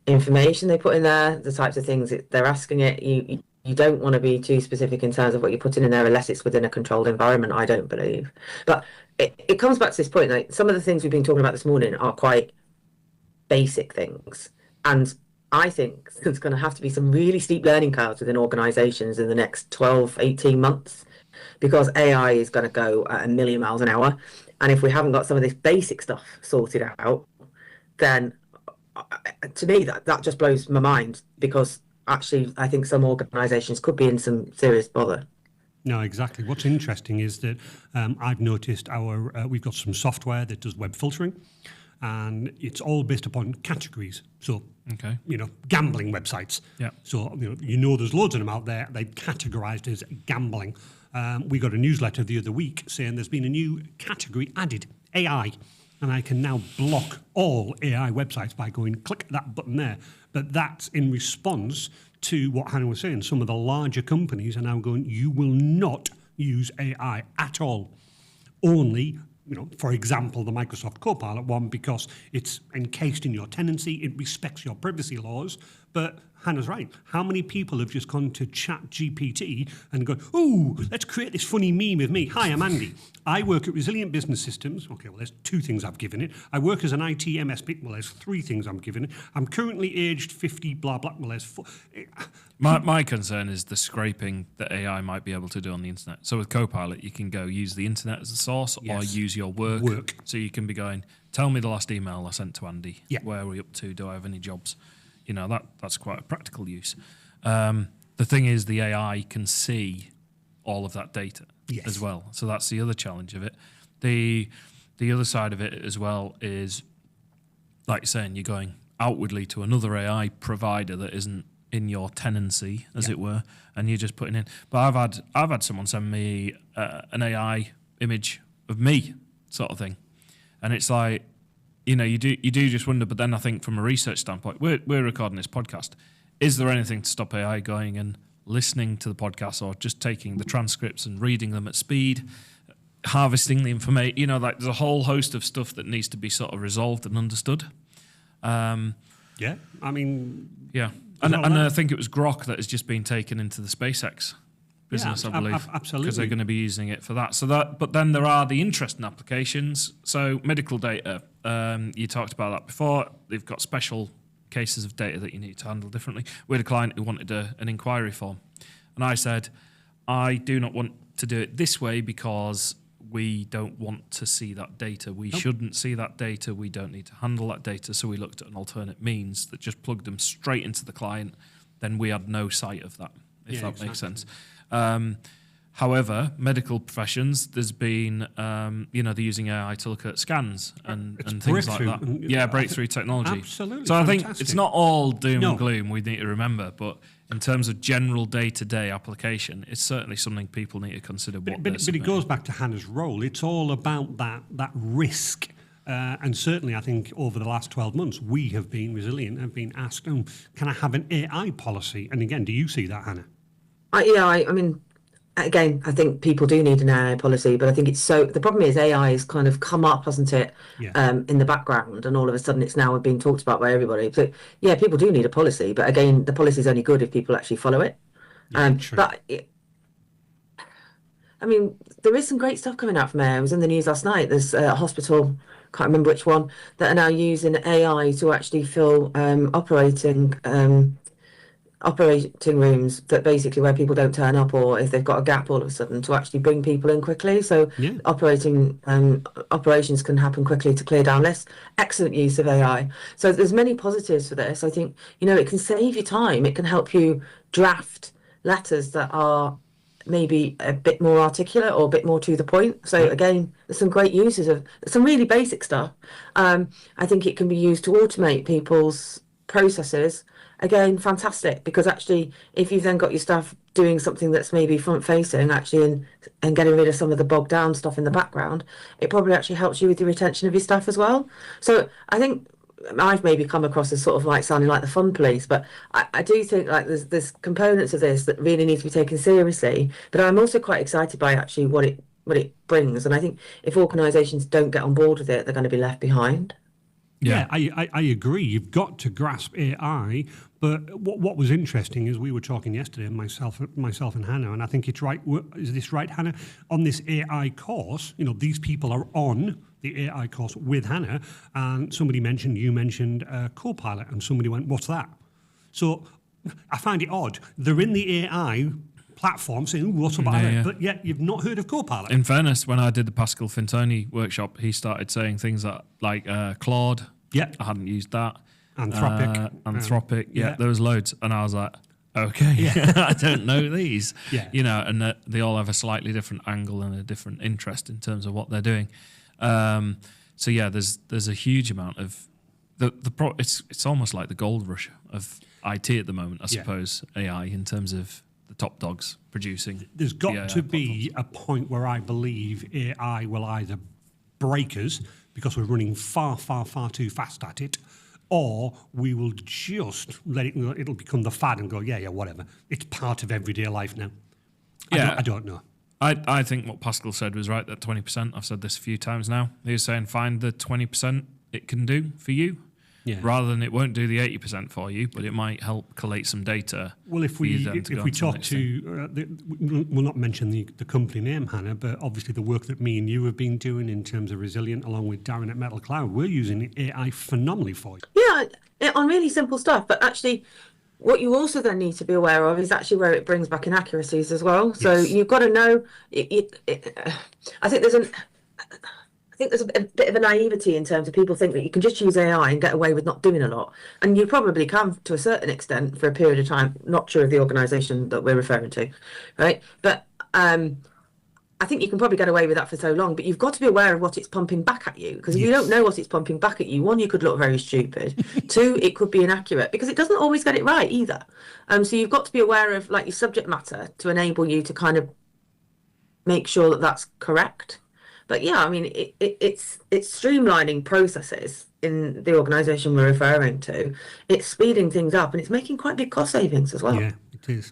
Speaker 3: information they put in there, the types of things that they're asking it. You don't want to be too specific in terms of what you're putting in there unless it's within a controlled environment, I don't believe. But it comes back to this point, like some of the things we've been talking about this morning are quite basic things. And I think there's going to have to be some really steep learning curves within organizations in the next 12, 18 months, because AI is going to go at 1,000,000 miles an hour. And if we haven't got some of this basic stuff sorted out, then to me, that just blows my mind, because actually I think some organizations could be in some serious bother.
Speaker 1: No, exactly. What's interesting is that I've noticed we've got some software that does web filtering. And it's all based upon categories. So, gambling websites.
Speaker 2: Yeah.
Speaker 1: So, there's loads of them out there. They've categorized as gambling. We got a newsletter the other week saying there's been a new category added, AI. And I can now block all AI websites by going, click that button there. But that's in response to what Hannah was saying. Some of the larger companies are now going, you will not use AI at all. Only, for example, the Microsoft Copilot one, because it's encased in your tenancy, it respects your privacy laws. But Hannah's right. How many people have just gone to ChatGPT and gone, ooh, let's create this funny meme of me. Hi, I'm Andy. I work at Resilient Business Systems. Okay, well, there's 2 things I've given it. I work as an IT MSP. Well, there's 3 things I'm giving it. I'm currently aged 50, blah, blah. Well, there's 4.
Speaker 2: My concern is the scraping that AI might be able to do on the internet. So with Copilot, you can go use the internet as a source, or use your work. So you can be going, tell me the last email I sent to Andy.
Speaker 1: Yeah.
Speaker 2: Where are we up to? Do I have any jobs? That's quite a practical use. The thing is, the AI can see all of that data as well. So that's the other challenge of it. The other side of it as well is, like you're saying, you're going outwardly to another AI provider that isn't in your tenancy, as it were, and you're just putting in. But I've had someone send me an AI image of me, sort of thing, and it's like, you do just wonder. But then I think from a research standpoint, we're recording this podcast. Is there anything to stop AI going and listening to the podcast, or just taking the transcripts and reading them at speed, harvesting the information? There's a whole host of stuff that needs to be sort of resolved and understood.
Speaker 1: Yeah, I mean,
Speaker 2: yeah, and I think it was Grok that has just been taken into the SpaceX business, I believe,
Speaker 1: absolutely,
Speaker 2: because they're going to be using it for that. But then there are the interesting applications. So medical data, you talked about that before. They've got special cases of data that you need to handle differently. We had a client who wanted an inquiry form, and I said, I do not want to do it this way because we don't want to see that data. We shouldn't see that data. We don't need to handle that data. So we looked at an alternate means that just plugged them straight into the client. Then we had no sight of that, if that makes sense. However, medical professions, there's been, they're using AI to look at scans and things like that. Yeah, breakthrough technology.
Speaker 1: Absolutely.
Speaker 2: So fantastic. I think it's not all doom and gloom, we need to remember, but in terms of general day-to-day application, it's certainly something people need to consider. But it
Speaker 1: goes back to Hannah's role. It's all about that risk. And certainly, I think over the last 12 months, we have been resilient and been asked, can I have an AI policy? And again, do you see that, Hannah?
Speaker 3: I mean, again, I think people do need an AI policy, but I think the problem is AI has kind of come up, hasn't it, in the background, and all of a sudden it's now being talked about by everybody. So, yeah, people do need a policy, but again, the policy is only good if people actually follow it. But I mean, there is some great stuff coming out from AI. I was in the news last night. There's a hospital, can't remember which one, that are now using AI to actually fill operating rooms that basically where people don't turn up or if they've got a gap all of a sudden to actually bring people in quickly. So
Speaker 1: Yeah.
Speaker 3: operations can happen quickly to clear down lists. Excellent use of AI. So there's many positives for this. I think, it can save you time. It can help you draft letters that are maybe a bit more articulate or a bit more to the point. So again, there's some great uses of some really basic stuff. I think it can be used to automate people's processes. Again, fantastic, because actually, if you've then got your staff doing something that's maybe front facing, actually, and getting rid of some of the bogged down stuff in the background, it probably actually helps you with the retention of your staff as well. So I think I've maybe come across as sort of like sounding like the fun police, but I do think like there's components of this that really need to be taken seriously. But I'm also quite excited by actually what it brings, and I think if organisations don't get on board with it, they're going to be left behind.
Speaker 1: Yeah, I agree. You've got to grasp AI. But what was interesting is we were talking yesterday, myself and Hannah, and I think it's right. Is this right, Hannah? On this AI course, these people are on the AI course with Hannah, and you mentioned Copilot, and somebody went, "What's that?" So I find it odd. They're in the AI platform saying, "What about it?" But yet you've not heard of Copilot.
Speaker 2: In fairness, when I did the Pascal Fintoni workshop, he started saying things like Claude.
Speaker 1: Yeah,
Speaker 2: I hadn't used that.
Speaker 1: Anthropic.
Speaker 2: Yeah, there was loads. And I was like, okay, I don't know these.
Speaker 1: Yeah.
Speaker 2: And they all have a slightly different angle and a different interest in terms of what they're doing. So yeah, there's a huge amount of it's almost like the gold rush of IT at the moment, I suppose, AI in terms of the top dogs producing.
Speaker 1: There's got to be a point where I believe AI will either break us because we're running far, far, far too fast at it, or we will just let it, it'll become the fad and go, yeah, whatever. It's part of everyday life now. I don't know.
Speaker 2: I think what Pascal said was right, that 20%. I've said this a few times now. He was saying find the 20% it can do for you, rather than it won't do the 80% for you, but it might help collate some data.
Speaker 1: Well, if we talk to, we'll not mention the company name, Hannah, but obviously the work that me and you have been doing in terms of Resilient, along with Darren at Metal Cloud, we're using AI phenomenally for you.
Speaker 3: Yeah, on really simple stuff, but actually what you also then need to be aware of is actually where it brings back inaccuracies as well. So you've got to know, I think there's a bit of a naivety in terms of people think that you can just use AI and get away with not doing a lot. And you probably can to a certain extent for a period of time, not sure of the organisation that we're referring to, right? But I think you can probably get away with that for so long, but you've got to be aware of what it's pumping back at you. Because if you don't know what it's pumping back at you, one, you could look very stupid. Two, it could be inaccurate because it doesn't always get it right either. So you've got to be aware of like your subject matter to enable you to kind of make sure that that's correct. But yeah, I mean, it's streamlining processes in the organisation we're referring to. It's speeding things up and it's making quite big cost savings as well.
Speaker 1: Yeah, it is.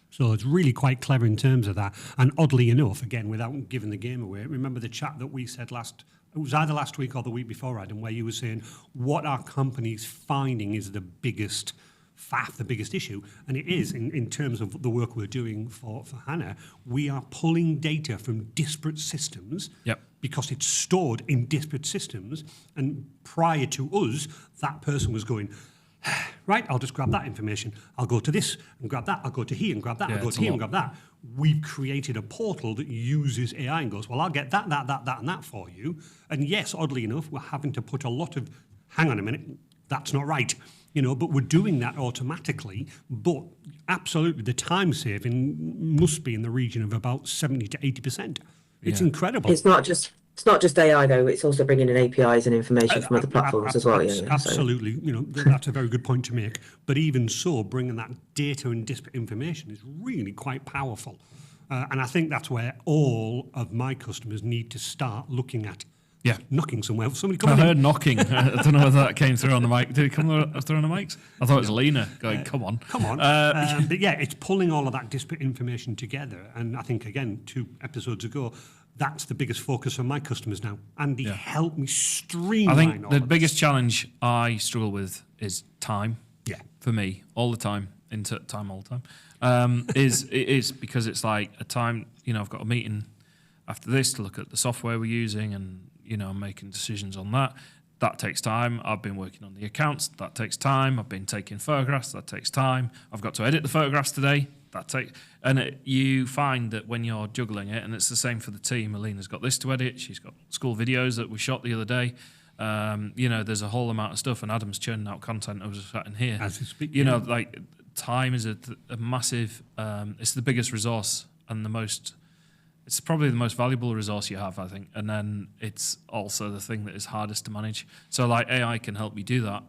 Speaker 1: So it's really quite clever in terms of that. And oddly enough, again, without giving the game away, remember the chat that we said it was either last week or the week before, Adam, where you were saying what our company's finding is the biggest faff, the biggest issue. And it is in terms of the work we're doing for Hannah. We are pulling data from disparate systems because it's stored in disparate systems. And prior to us, that person was going, right, I'll just grab that information. I'll go to this and grab that. I'll go to here and grab that. I'll go to here and grab that. We've created a portal that uses AI and goes, well, I'll get that, and that for you. And yes, oddly enough, we're having to put a lot of, hang on a minute, that's not right. But we're doing that automatically. But absolutely, the time saving must be in the region of about 70 to 80%. It's incredible.
Speaker 3: It's not just AI though. It's also bringing in APIs and information from other platforms as well.
Speaker 1: Absolutely, that's a very good point to make. But even so, bringing that data and disparate information is really quite powerful. And I think that's where all of my customers need to start looking at. Yeah, knocking somewhere. Somebody coming in.
Speaker 2: I heard knocking. I don't know whether that came through on the mic. Did it come through on the mics? I thought it was Lena going, come on.
Speaker 1: But yeah, it's pulling all of that disparate information together. And I think, again, 2 episodes ago, that's the biggest focus for my customers now. Andy, help me streamline
Speaker 2: I think the biggest challenge I struggle with is time.
Speaker 1: Yeah.
Speaker 2: For me, all the time. into time all the time, is because it's like a time, I've got a meeting after this to look at the software we're using and, I'm making decisions on that. That takes time. I've been working on the accounts. That takes time. I've been taking photographs. That takes time. I've got to edit the photographs today. You find that when you're juggling it, and it's the same for the team. Alina's got this to edit. She's got school videos that we shot the other day. There's a whole amount of stuff, and Adam's churning out content. I was just sat in here.
Speaker 1: As you speak,
Speaker 2: like time is a massive. It's the biggest resource and it's probably the most valuable resource you have, I think. And then it's also the thing that is hardest to manage. So like AI can help you do that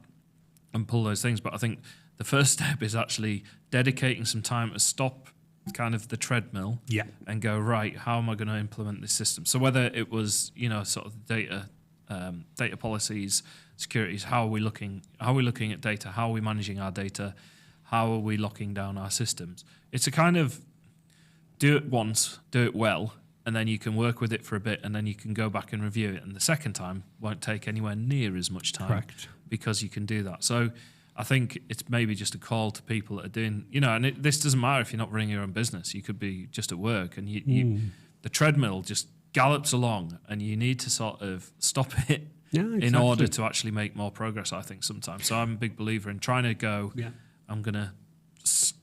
Speaker 2: and pull those things. But I think the first step is actually dedicating some time to stop kind of the treadmill and go, right, how am I going to implement this system? So whether it was, sort of data policies, securities, how are we looking at data? How are we managing our data? How are we locking down our systems? It's a kind of do it once, do it well, and then you can work with it for a bit, and then you can go back and review it. And the second time won't take anywhere near as much time.
Speaker 1: Correct. Because
Speaker 2: you can do that. So I think it's maybe just a call to people that are doing, and this doesn't matter if you're not running your own business. You could be just at work, and the treadmill just gallops along, and you need to sort of stop it in order to actually make more progress, I think, sometimes. So I'm a big believer in trying to go, I'm going to stop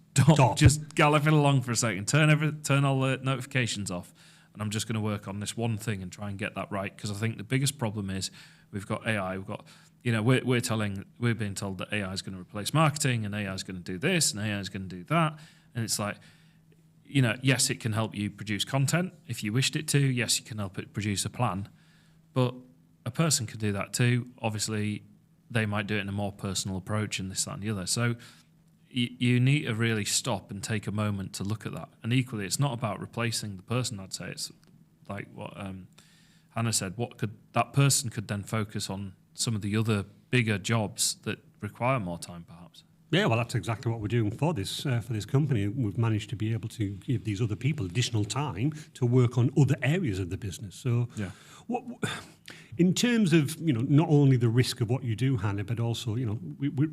Speaker 2: just galloping along for a second, turn all the notifications off, and I'm just going to work on this one thing and try and get that right. Because I think the biggest problem is we've got AI, we've got, we're being told that AI is going to replace marketing, and AI is going to do this, and AI is going to do that, and it's like, yes, it can help you produce content if you wished it to. Yes, you can help it produce a plan, but a person could do that too. Obviously, they might do it in a more personal approach and this, that, and the other. So you need to really stop and take a moment to look at that. And equally, it's not about replacing the person, I'd say. It's like what Hannah said, that person could then focus on some of the other bigger jobs that require more time, perhaps.
Speaker 1: Yeah, well, that's exactly what we're doing for this company. We've managed to be able to give these other people additional time to work on other areas of the business. So, in terms of not only the risk of what you do, Hannah, but also we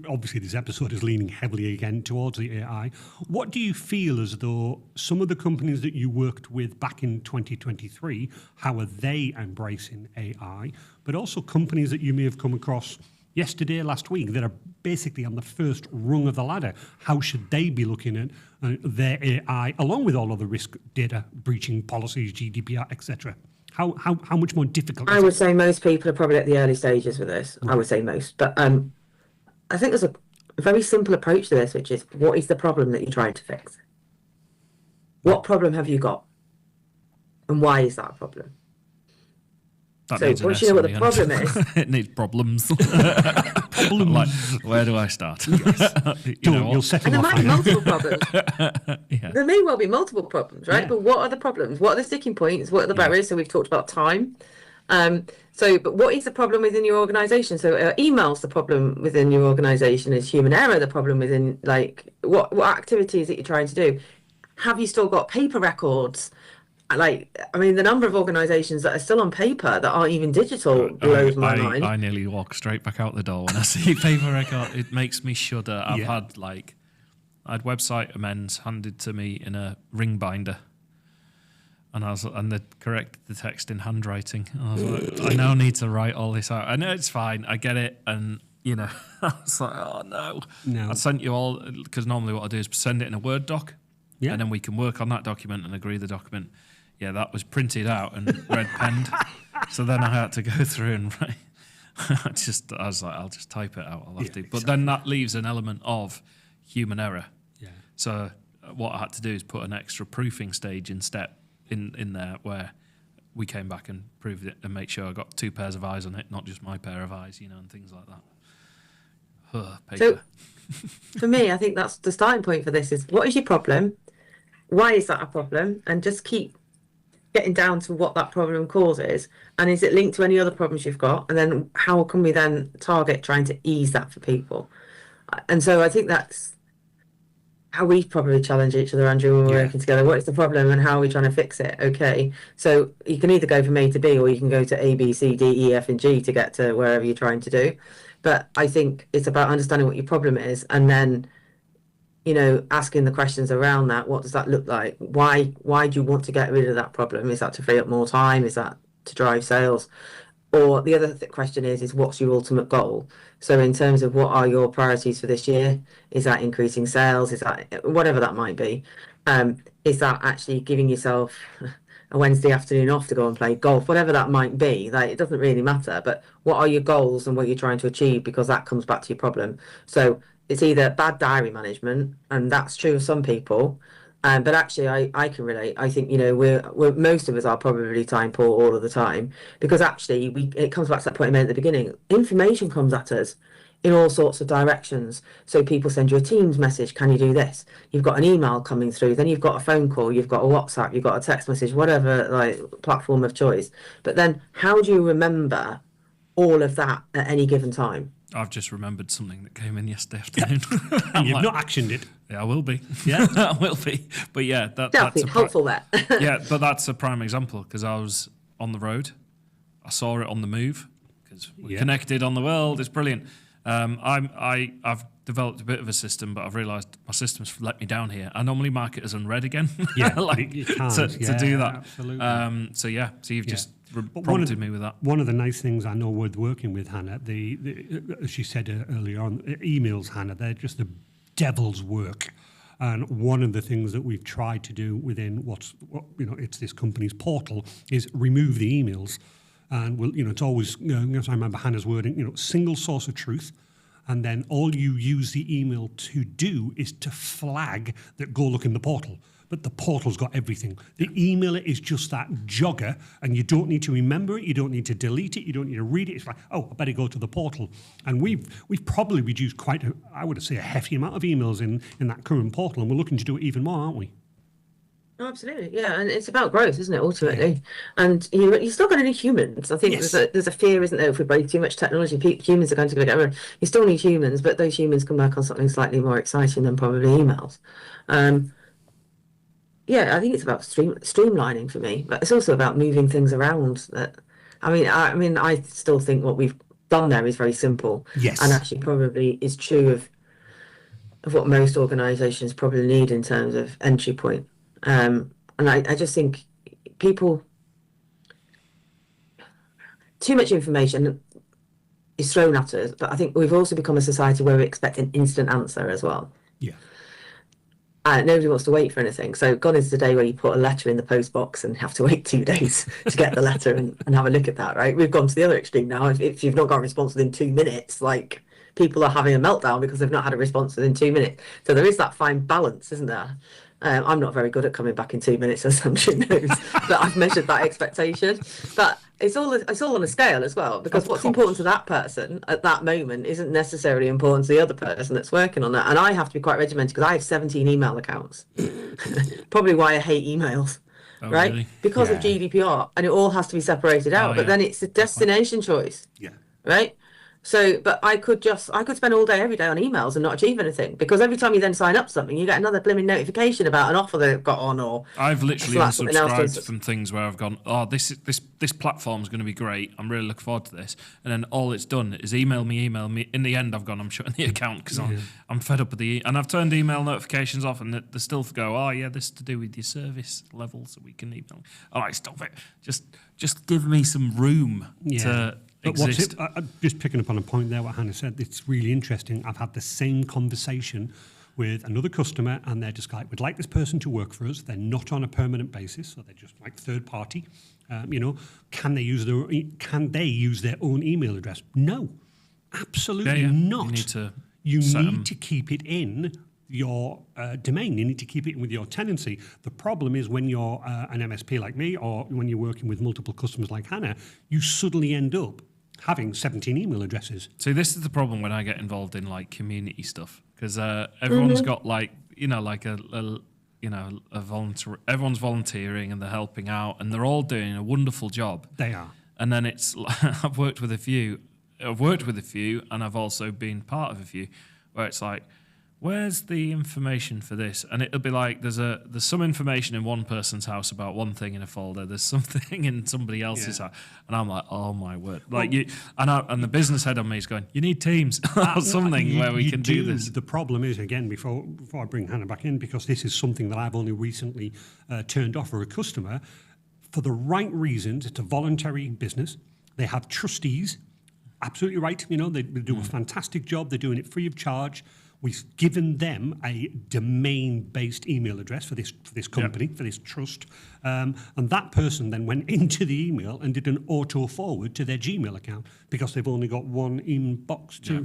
Speaker 1: obviously this episode is leaning heavily again towards the AI. What do you feel as though some of the companies that you worked with back in 2023, how are they embracing AI? But also companies that you may have come across yesterday, last week, that are basically on the first rung of the ladder. How should they be looking at their AI, along with all of the risk data breaching policies, GDPR, etc.? How much more difficult is it?
Speaker 3: I would say most people are probably at the early stages with this. I would say most. But I think there's a very simple approach to this, which is, what is the problem that you're trying to fix? What problem have you got? And why is that a problem? So once you know what the problem is,
Speaker 2: it needs problems. Like, where do I start?
Speaker 1: You'll set
Speaker 3: and there might be multiple problems.
Speaker 2: Yeah.
Speaker 3: There may well be multiple problems, right? Yeah. But what are the problems? What are the sticking points? What are the barriers? So we've talked about time. But what is the problem within your organization? So email's the problem within your organization. Is human error the problem within, what activity is it you're trying to do? Have you still got paper records? The number of organisations that are still on paper that aren't even digital blows my mind.
Speaker 2: I nearly walk straight back out the door when I see paper record. It makes me shudder. I had website amends handed to me in a ring binder, and they'd correct the text in handwriting. I was like, I now need to write all this out. I know it's fine. I get it, and I was like, oh no. I sent you all, because normally what I do is send it in a Word doc, and then we can work on that document and agree the document. Yeah, that was printed out and red penned. So then I had to go through and write. I was like, I'll just type it out. I'll have to. But then that leaves an element of human error. Yeah. So what I had to do is put an extra proofing stage in there where we came back and proved it and make sure I got two pairs of eyes on it, not just my pair of eyes, and things like that. Paper.
Speaker 3: So for me, I think that's the starting point for this is, what is your problem? Why is that a problem? And just keep getting down to what that problem causes, and is it linked to any other problems you've got, and then how can we then target trying to ease that for people? And so I think that's how we probably challenge each other, Andrew, when we're working together. What is the problem and how are we trying to fix it? Okay, so you can either go from A to B, or you can go to A, B, C, D, E, F, and G to get to wherever you're trying to do. But I think it's about understanding what your problem is, and then asking the questions around that. What does that look like? Why do you want to get rid of that problem? Is that to free up more time? Is that to drive sales? Or the other question is what's your ultimate goal? So in terms of what are your priorities for this year? Is that increasing sales? Is that whatever that might be? Is that actually giving yourself a Wednesday afternoon off to go and play golf? Whatever that might be, like it doesn't really matter. But what are your goals and what you're trying to achieve? Because that comes back to your problem. So it's either bad diary management, and that's true of some people. But actually, I can relate. I think, we're most of us are probably time poor all of the time because actually it comes back to that point I made at the beginning. Information comes at us in all sorts of directions. So people send you a Teams message, can you do this? You've got an email coming through, then you've got a phone call, you've got a WhatsApp, you've got a text message, whatever like platform of choice. But then how do you remember all of that at any given time?
Speaker 2: I've just remembered something that came in yesterday afternoon.
Speaker 1: And you've not actioned it.
Speaker 2: Yeah, I will be. Yeah, I will be. But yeah, that's
Speaker 3: helpful there.
Speaker 2: Yeah, but that's a prime example because I was on the road. I saw it on the move because we're connected on the world. It's brilliant. I've developed a bit of a system, but I've realised my system's let me down here. I normally mark it as unread again.
Speaker 1: Yeah,
Speaker 2: like to do that.
Speaker 1: Absolutely.
Speaker 2: So you've just prompted me with that.
Speaker 1: One of the nice things I know with working with Hannah, as she said earlier on, emails, Hannah, they're just the devil's work. And one of the things that we've tried to do within it's this company's portal is remove the emails. And it's always, I remember Hannah's wording, single source of truth. And then all you use the email to do is to flag that go look in the portal. But the portal's got everything. The emailer is just that jogger, and you don't need to remember it, you don't need to delete it, you don't need to read it. It's like, oh, I better go to the portal. And we've probably reduced I would say, a hefty amount of emails in that current portal, and we're looking to do it even more, aren't we?
Speaker 3: Oh, absolutely, yeah, and it's about growth, isn't it, ultimately? Yeah. And you're still going to need humans. I think there's a fear, isn't there, if we break too much technology, humans are going to get rid of. You still need humans, but those humans can work on something slightly more exciting than probably emails. Yeah, I think it's about streamlining for me, but it's also about moving things around. I still think what we've done there is very simple, and actually probably is true of what most organisations probably need in terms of entry point. And I just think people, too much information is thrown at us, but I think we've also become a society where we expect an instant answer as well.
Speaker 1: Yeah.
Speaker 3: Nobody wants to wait for anything. So gone is the day where you put a letter in the post box and have to wait 2 days to get the letter and have a look at that, right? We've gone to the other extreme now. If you've not got a response within 2 minutes, like people are having a meltdown because they've not had a response within 2 minutes. So there is that fine balance, isn't there? I'm not very good at coming back in 2 minutes, as I'm sure knows, but I've measured that expectation. But it's all on a scale as well, because what's important to that person at that moment isn't necessarily important to the other person that's working on that. And I have to be quite regimented because I have 17 email accounts. Probably why I hate emails.
Speaker 2: Oh,
Speaker 3: right?
Speaker 2: Really?
Speaker 3: Because of GDPR, and it all has to be separated out. But then it's a destination choice.
Speaker 1: Yeah.
Speaker 3: Right? So, but I could spend all day, every day on emails and not achieve anything, because every time you then sign up something, you get another blooming notification about an offer they've got on, or
Speaker 2: I've literally unsubscribed from things where I've gone, oh, this platform's going to be great. I'm really looking forward to this, and then all it's done is email me. In the end, I've gone, I'm shutting the account because I'm fed up with and I've turned email notifications off, and they still go, oh yeah, this is to do with your service level, so we can email. All right, stop it. Just give me some room to. But
Speaker 1: just picking up on a point there, what Hannah said, it's really interesting. I've had the same conversation with another customer, and they're just like, we'd like this person to work for us. They're not on a permanent basis, so they're just like third party. Can they use their own email address? No, absolutely not. You need to keep it in your domain. You need to keep it in with your tenancy. The problem is when you're an MSP like me, or when you're working with multiple customers like Hannah, you suddenly end up having 17 email addresses.
Speaker 2: So this is the problem when I get involved in like community stuff, because everyone's got like a volunteer. Everyone's volunteering and they're helping out, and they're all doing a wonderful job.
Speaker 1: They are.
Speaker 2: And then it's I've worked with a few, and I've also been part of a few where it's like, where's the information for this? And it'll be like there's some information in one person's house about one thing in a folder. There's something in somebody else's house, and I'm like, oh my word! Like and the business head on me is going, you need Teams or something where we can do this.
Speaker 1: The problem is, again, before I bring Hannah back in, because this is something that I've only recently turned off for a customer, for the right reasons. It's a voluntary business. They have trustees. Absolutely right. You know, they do a fantastic job. They're doing it free of charge. We've given them a domain-based email address for this company, for this trust. And that person then went into the email and did an auto-forward to their Gmail account because they've only got one inbox to... Yeah.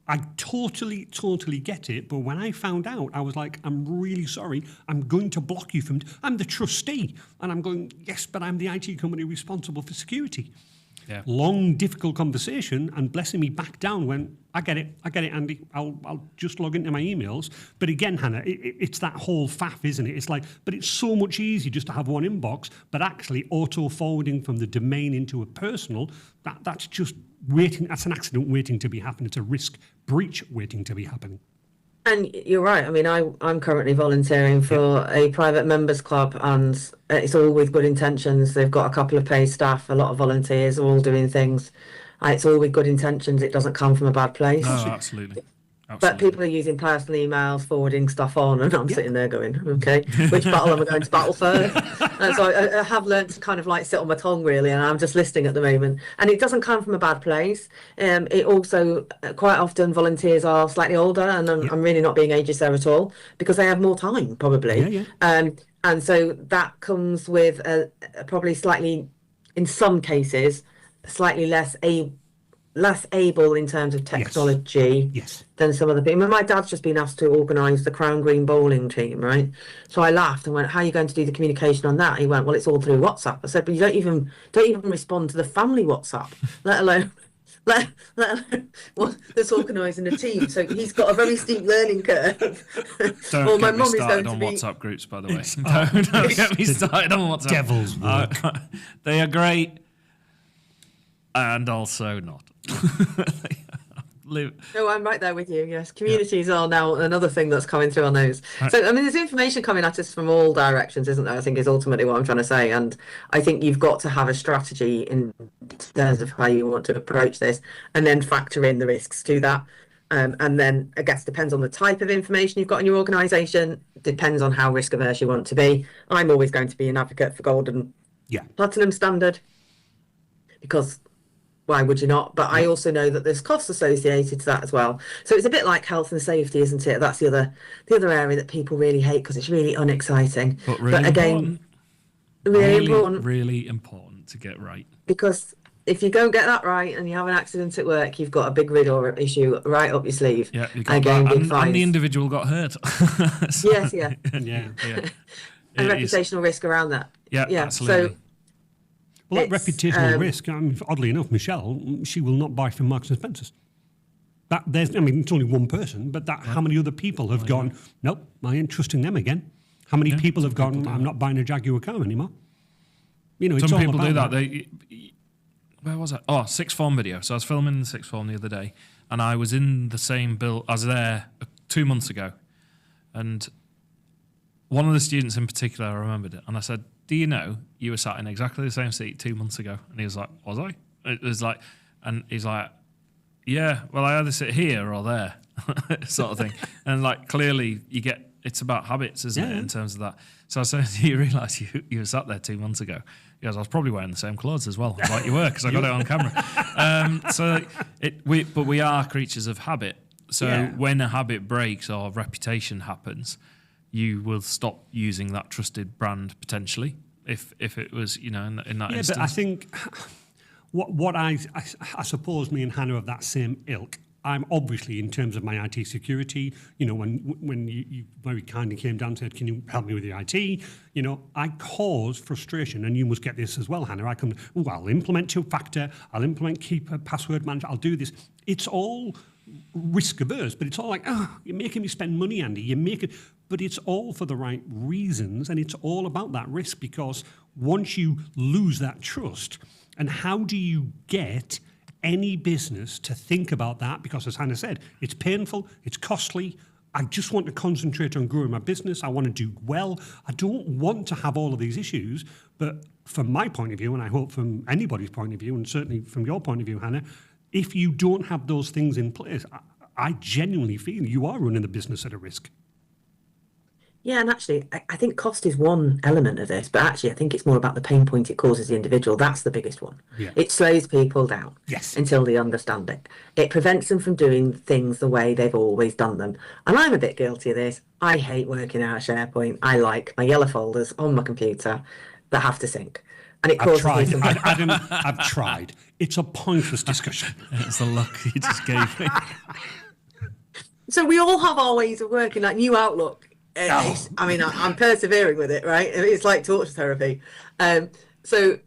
Speaker 1: I totally get it. But when I found out, I was like, I'm really sorry. I'm going to block you from... I'm the trustee. And I'm going, yes, but I'm the IT company responsible for security. Yeah. Long, difficult conversation, and blessing me back down when I get it, Andy. I'll just log into my emails. But again, Hannah, it's that whole faff, isn't it? It's like, but it's so much easier just to have one inbox, but actually auto-forwarding from the domain into a personal, that's just waiting. That's an accident waiting to be happening. It's a risk breach waiting to be happening.
Speaker 3: And you're right. I mean, I'm currently volunteering for a private members club, and it's all with good intentions. They've got a couple of paid staff, a lot of volunteers, all doing things. It's all with good intentions. It doesn't come from a bad place.
Speaker 2: No, absolutely.
Speaker 3: But people are using personal emails, forwarding stuff on, and I'm sitting there going, okay, which battle am I going to battle first? And so I have learned to kind of like sit on my tongue, really, and I'm just listening at the moment. And it doesn't come from a bad place. It also, quite often, volunteers are slightly older, and I'm really not being ageist there at all, because they have more time, probably. And so that comes with probably slightly, in some cases, slightly less able in terms of technology than some other people. My dad's just been asked to organise the Crown Green bowling team, right? So I laughed and went, "How are you going to do the communication on that?" He went, "Well, it's all through WhatsApp." I said, "But you don't even respond to the family WhatsApp, let alone that's organising a team." So he's got a very steep learning curve.
Speaker 2: Don't get me started on WhatsApp groups, by the way. Don't get me started on WhatsApp.
Speaker 1: Devil's work.
Speaker 2: They are great, and also not.
Speaker 3: No, I'm right there with you. Yes, communities are now another thing that's coming through on those. So, I mean, there's information coming at us from all directions, isn't there? I think is ultimately what I'm trying to say. And I think you've got to have a strategy in terms of how you want to approach this, and then factor in the risks to that. And then, I guess, depends on the type of information you've got in your organisation. Depends on how risk averse you want to be. I'm always going to be an advocate for gold and platinum standard, because why would you not? But I also know that there's costs associated to that as well. So it's a bit like health and safety, isn't it? That's the other area that people really hate because it's really unexciting.
Speaker 2: But again, really important to get right.
Speaker 3: Because if you don't get that right and you have an accident at work, you've got a big RIDDOR issue right up your sleeve.
Speaker 2: Yeah, you got that. And the individual got hurt.
Speaker 3: Yes, yeah. And reputational risk around that.
Speaker 2: Yeah, absolutely.
Speaker 3: So,
Speaker 1: well, that reputational risk, oddly enough, Michelle, she will not buy from Marks and Spencer's. It's only one person, but how many other people have gone, nope, I ain't trusting them again? How many people have gone, I'm not buying a Jaguar car anymore? You know, it's
Speaker 2: some
Speaker 1: all
Speaker 2: people
Speaker 1: about
Speaker 2: do that. Where was I? Oh, sixth form video. So I was filming the sixth form the other day, and I was in the same build. I was there 2 months ago, and one of the students in particular, I remembered it, and I said, "Do you know you were sat in exactly the same seat 2 months ago?" And he was like, "Was I?" It was like, and he's like, "Yeah, well, I either sit here or there," sort of thing. And like, clearly, it's about habits, isn't it, in terms of that? So I said, "Do you realise you were sat there 2 months ago?" He goes, "I was probably wearing the same clothes as well, like you were, because I got it on camera." But we are creatures of habit. So when a habit breaks or reputation happens, you will stop using that trusted brand potentially if it was, in that instance.
Speaker 1: But I think what I suppose me and Hannah of that same ilk. I'm obviously, in terms of my IT security, when you very kindly came down and said, "Can you help me with the IT?" I cause frustration, and you must get this as well, Hannah. I'll implement two-factor, I'll implement keep password manager, I'll do this. It's all risk averse, but it's all like, you're making me spend money, Andy. But it's all for the right reasons, and it's all about that risk, because once you lose that trust, and how do you get any business to think about that? Because as Hannah said, it's painful, it's costly, I just want to concentrate on growing my business. I want to do well. I don't want to have all of these issues. But from my point of view, and I hope from anybody's point of view, and certainly from your point of view, Hannah, if you don't have those things in place, I genuinely feel you are running the business at a risk.
Speaker 3: Yeah, and actually, I think cost is one element of this, but actually, I think it's more about the pain point it causes the individual. That's the biggest one.
Speaker 1: Yeah.
Speaker 3: It slows people down until they understand it. It prevents them from doing things the way they've always done them. And I'm a bit guilty of this. I hate working out of SharePoint. I like my yellow folders on my computer that have to sync. And it causes me some...
Speaker 1: Adam, I've tried. It's a pointless discussion.
Speaker 2: It's the look you just gave me.
Speaker 3: So we all have our ways of working, like New Outlook. I mean, I'm persevering with it, right? It's like torture therapy. So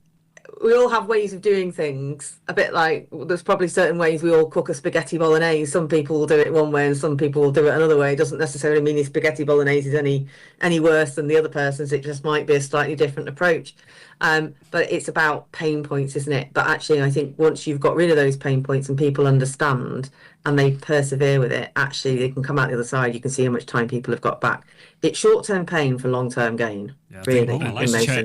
Speaker 3: we all have ways of doing things, a bit like there's probably certain ways we all cook a spaghetti bolognese. Some people will do it one way and some people will do it another way. It doesn't necessarily mean the spaghetti bolognese is any worse than the other person's. It just might be a slightly different approach. But it's about pain points, isn't it? But actually, I think once you've got rid of those pain points and people understand and they persevere with it, actually they can come out the other side. You can see how much time people have got back. It's short-term pain for long-term gain, really.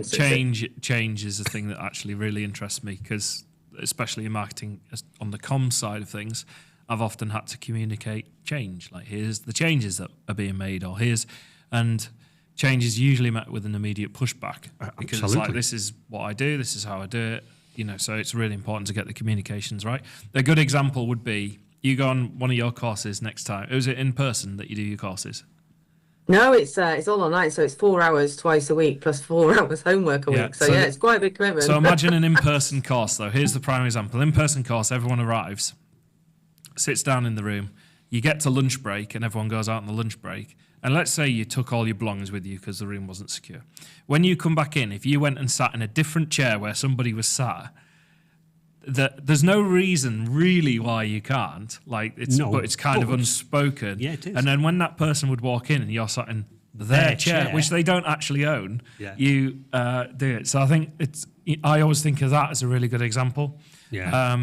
Speaker 2: Change is the thing that actually really interests me, because especially in marketing, on the comms side of things, I've often had to communicate change. Like, here's the changes that are being made, or and change is usually met with an immediate pushback, because it's like, this is what I do, this is how I do it. So it's really important to get the communications right. A good example would be, you go on one of your courses next time. Was it in person that you do your courses?
Speaker 3: No, it's all online. So it's 4 hours twice a week plus 4 hours homework a week. So it's quite a big commitment.
Speaker 2: So imagine an in-person course, though. Here's the prime example. In-person course, everyone arrives, sits down in the room. You get to lunch break and everyone goes out on the lunch break. And let's say you took all your belongings with you because the room wasn't secure. When you come back in, if you went and sat in a different chair where somebody was sat, there's no reason really why you can't. But it's kind of unspoken.
Speaker 1: Yeah, it is.
Speaker 2: And then when that person would walk in and you're sat in their chair, which they don't actually own, you do it. So I think I always think of that as a really good example.
Speaker 1: Yeah.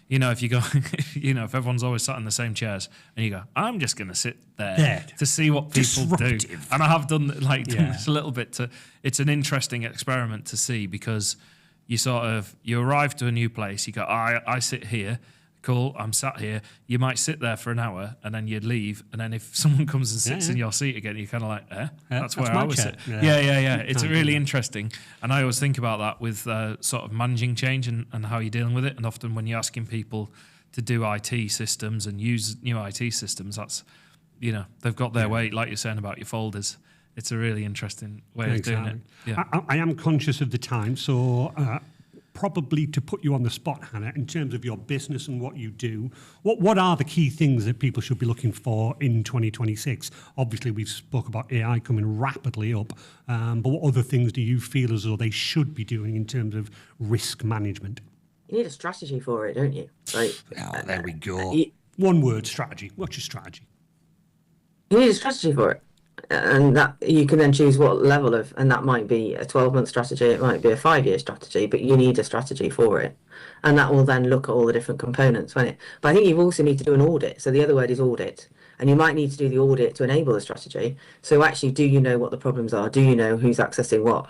Speaker 2: If you go, if everyone's always sat in the same chairs, and you go, I'm just going to sit there to see what people do, and I have done this a little bit. It's an interesting experiment to see, because you arrive to a new place, you go, I sit here. Cool, I'm sat here. You might sit there for an hour and then you'd leave. And then if someone comes and sits in your seat again, you're kind of like, that's where I was sitting. Yeah. It's really interesting. And I always think about that with sort of managing change and how you're dealing with it. And often when you're asking people to do IT systems and use new IT systems, that's, they've got their way, like you're saying about your folders. It's a really interesting way of doing it. Yeah.
Speaker 1: I am conscious of the time, so... probably to put you on the spot, Hannah, in terms of your business and what you do, what are the key things that people should be looking for in 2026? Obviously, we've spoke about AI coming rapidly up, but what other things do you feel as though they should be doing in terms of risk management?
Speaker 3: You need a strategy for it, don't you?
Speaker 1: There we go. One word, strategy. What's your strategy?
Speaker 3: You need a strategy for it. And that you can then choose what level of, and that might be a 12-month strategy, it might be a 5-year strategy, but you need a strategy for it. And that will then look at all the different components, won't it? But I think you also need to do an audit. So the other word is audit. And you might need to do the audit to enable the strategy. So actually, do you know what the problems are? Do you know who's accessing what?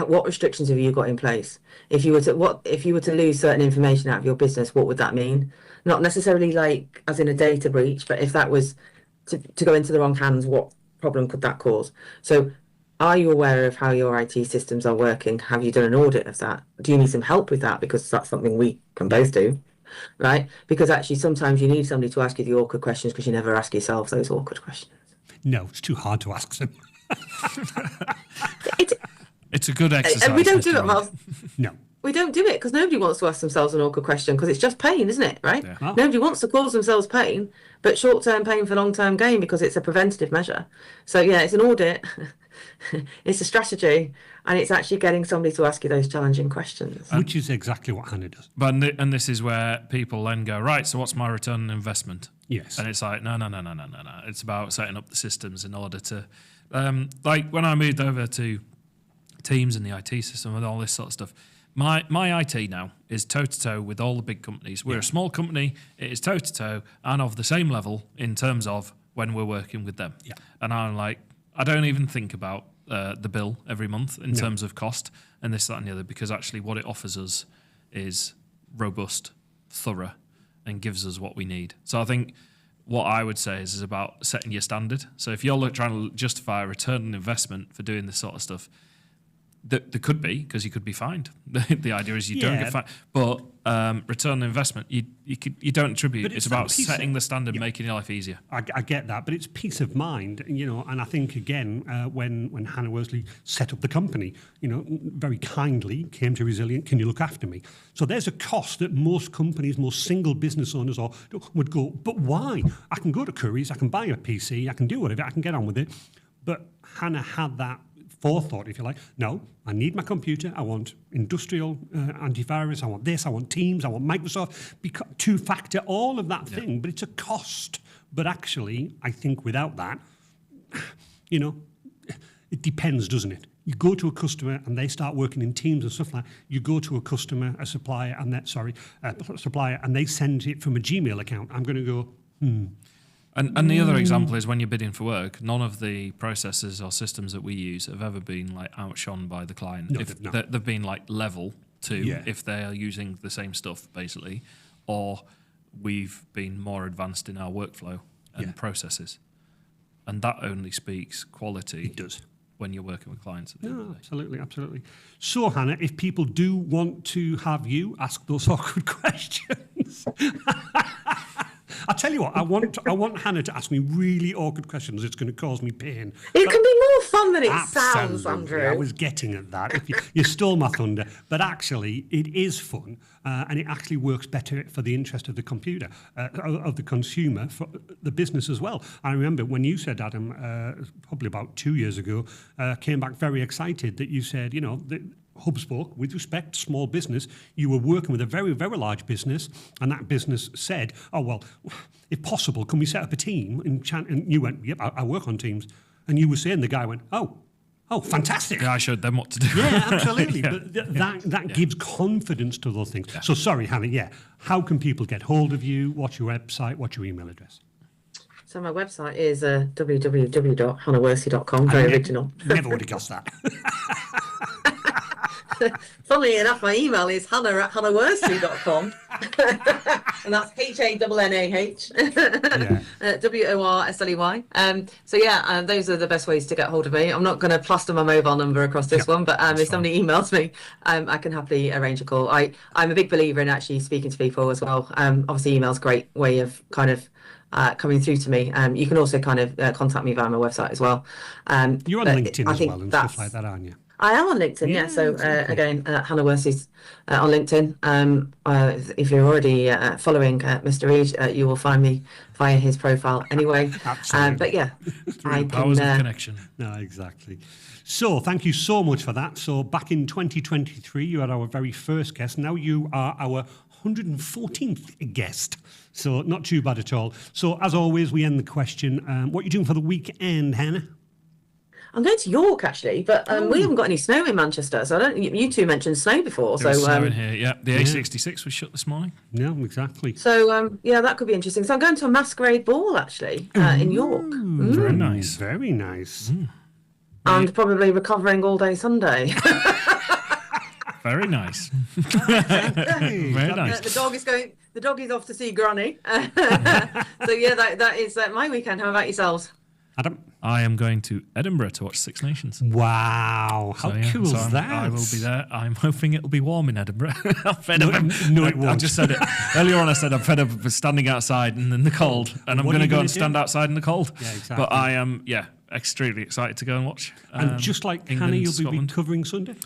Speaker 3: What restrictions have you got in place? If you were to lose certain information out of your business, what would that mean? Not necessarily like as in a data breach, but if that was to go into the wrong hands, what problem could that cause? So are you aware of how your IT systems are working? Have you done an audit of that? Do you need some help with that? Because that's something we can both do, right? Because actually sometimes you need somebody to ask you the awkward questions because you never ask yourself those awkward questions.
Speaker 1: No, it's too hard to ask them.
Speaker 2: It's a good exercise.
Speaker 3: And we don't do it, Miles.
Speaker 1: No.
Speaker 3: We don't do it because nobody wants to ask themselves an awkward question because it's just pain, isn't it? Right?
Speaker 2: Yeah.
Speaker 1: Oh.
Speaker 3: Nobody wants to cause themselves pain, but short-term pain for long-term gain because it's a preventative measure. So yeah, it's an audit, it's a strategy, and it's actually getting somebody to ask you those challenging questions.
Speaker 1: Which is exactly what Hannah does.
Speaker 2: And this is where people then go, right, so what's my return on investment?
Speaker 1: Yes.
Speaker 2: And it's like, no. It's about setting up the systems in order to, like when I moved over to Teams and the IT system and all this sort of stuff, My IT now is toe-to-toe with all the big companies. We're a small company. It is toe-to-toe and of the same level in terms of when we're working with them.
Speaker 1: Yeah.
Speaker 2: And I'm like, I don't even think about the bill every month in terms of cost and this, that, and the other, because actually what it offers us is robust, thorough, and gives us what we need. So I think what I would say is about setting your standard. So if you're trying to justify a return on investment for doing this sort of stuff, there could be, because you could be fined. The idea is you don't get fined. But return on investment, you don't attribute.
Speaker 1: But
Speaker 2: it's about setting the standard, making your life easier.
Speaker 1: I get that, but it's peace of mind, and I think, again, when Hannah Worsley set up the company, very kindly came to Resilient, can you look after me? So there's a cost that most companies, most single business owners would go, but why? I can go to Currys, I can buy a PC, I can do whatever, I can get on with it. But Hannah had that forethought, if you like. No, I need my computer. I want industrial antivirus. I want this. I want Teams. I want Microsoft. Two-factor, all of that thing. But it's a cost. But actually, I think without that, it depends, doesn't it? You go to a customer and they start working in Teams and stuff like that. You go to a supplier, and they send it from a Gmail account. I'm going to go,
Speaker 2: And the other example is when you're bidding for work, none of the processes or systems that we use have ever been like outshone by the client.
Speaker 1: No,
Speaker 2: they've been like level to if they are using the same stuff basically, or we've been more advanced in our workflow and processes, and that only speaks quality.
Speaker 1: It does.
Speaker 2: When you're working with clients. At the end of the day.
Speaker 1: Absolutely. So, Hannah, if people do want to have you ask those awkward questions. I tell you what, I want Hannah to ask me really awkward questions. It's going to cause me pain.
Speaker 3: It can be more fun than it sounds, Andrew.
Speaker 1: I was getting at that. You stole my thunder. But actually, it is fun, and it actually works better for the interest of the computer, of the consumer, for the business as well. I remember when you said, Adam, probably about 2 years ago, came back very excited that you said, Hubspoke, with respect, small business, you were working with a very, very large business, and that business said, oh, well, if possible, can we set up a team? And you went, yep, I work on Teams. And you were saying, the guy went, oh, fantastic.
Speaker 2: Yeah, I showed them what to do.
Speaker 1: Yeah, absolutely. But that gives confidence to those things. Yeah. So sorry, Hannah, how can people get hold of you? What's your website? What's your email address?
Speaker 3: So my website is www.hannahworsley.com. Very original.
Speaker 1: Never would have guessed that.
Speaker 3: Funnily enough, my email is hannah@hannahworsley.com. And that's HANNAH WORSLEY. Those are the best ways to get hold of me. I'm not going to plaster my mobile number across this one, but if somebody emails me, I can happily arrange a call. I'm a big believer in actually speaking to people as well. Obviously, email's a great way of kind of coming through to me. You can also kind of contact me via my website as well.
Speaker 1: You're on LinkedIn as well and stuff like that, aren't you?
Speaker 3: I am on LinkedIn, yeah. So again, Hannah Worsley's on LinkedIn. If you're already following Mr. Reed, you will find me via his profile anyway.
Speaker 1: Absolutely.
Speaker 3: But yeah,
Speaker 2: through the powers of connection.
Speaker 1: No, exactly. So thank you so much for that. So back in 2023, you had our very first guest. Now you are our 114th guest. So not too bad at all. So as always, we end the question. What are you doing for the weekend, Hannah?
Speaker 3: I'm going to York actually, but we haven't got any snow in Manchester. So I don't. You two mentioned snow before.
Speaker 2: There's snow in here. Yeah, the A66 was shut this morning.
Speaker 1: Yeah, exactly.
Speaker 3: So that could be interesting. So I'm going to a masquerade ball actually in York.
Speaker 2: Very nice.
Speaker 1: Very nice.
Speaker 3: And probably recovering all day Sunday.
Speaker 2: Very nice. Very nice.
Speaker 3: The dog is off to see Granny. So yeah, that is my weekend. How about yourselves?
Speaker 1: Adam?
Speaker 2: I am going to Edinburgh to watch Six Nations.
Speaker 1: Wow, how cool is that?
Speaker 2: I will be there. I'm hoping it'll be warm in Edinburgh. I'm fed
Speaker 1: up. No, it won't.
Speaker 2: I just said it. Earlier on I said I'm fed up of standing outside and in the cold, and I'm going to go and stand outside in the cold.
Speaker 1: Yeah, exactly.
Speaker 2: But I am, extremely excited to go and watch.
Speaker 1: And just like
Speaker 2: England,
Speaker 1: Hannah, you'll
Speaker 2: Scotland.
Speaker 1: be covering Sunday?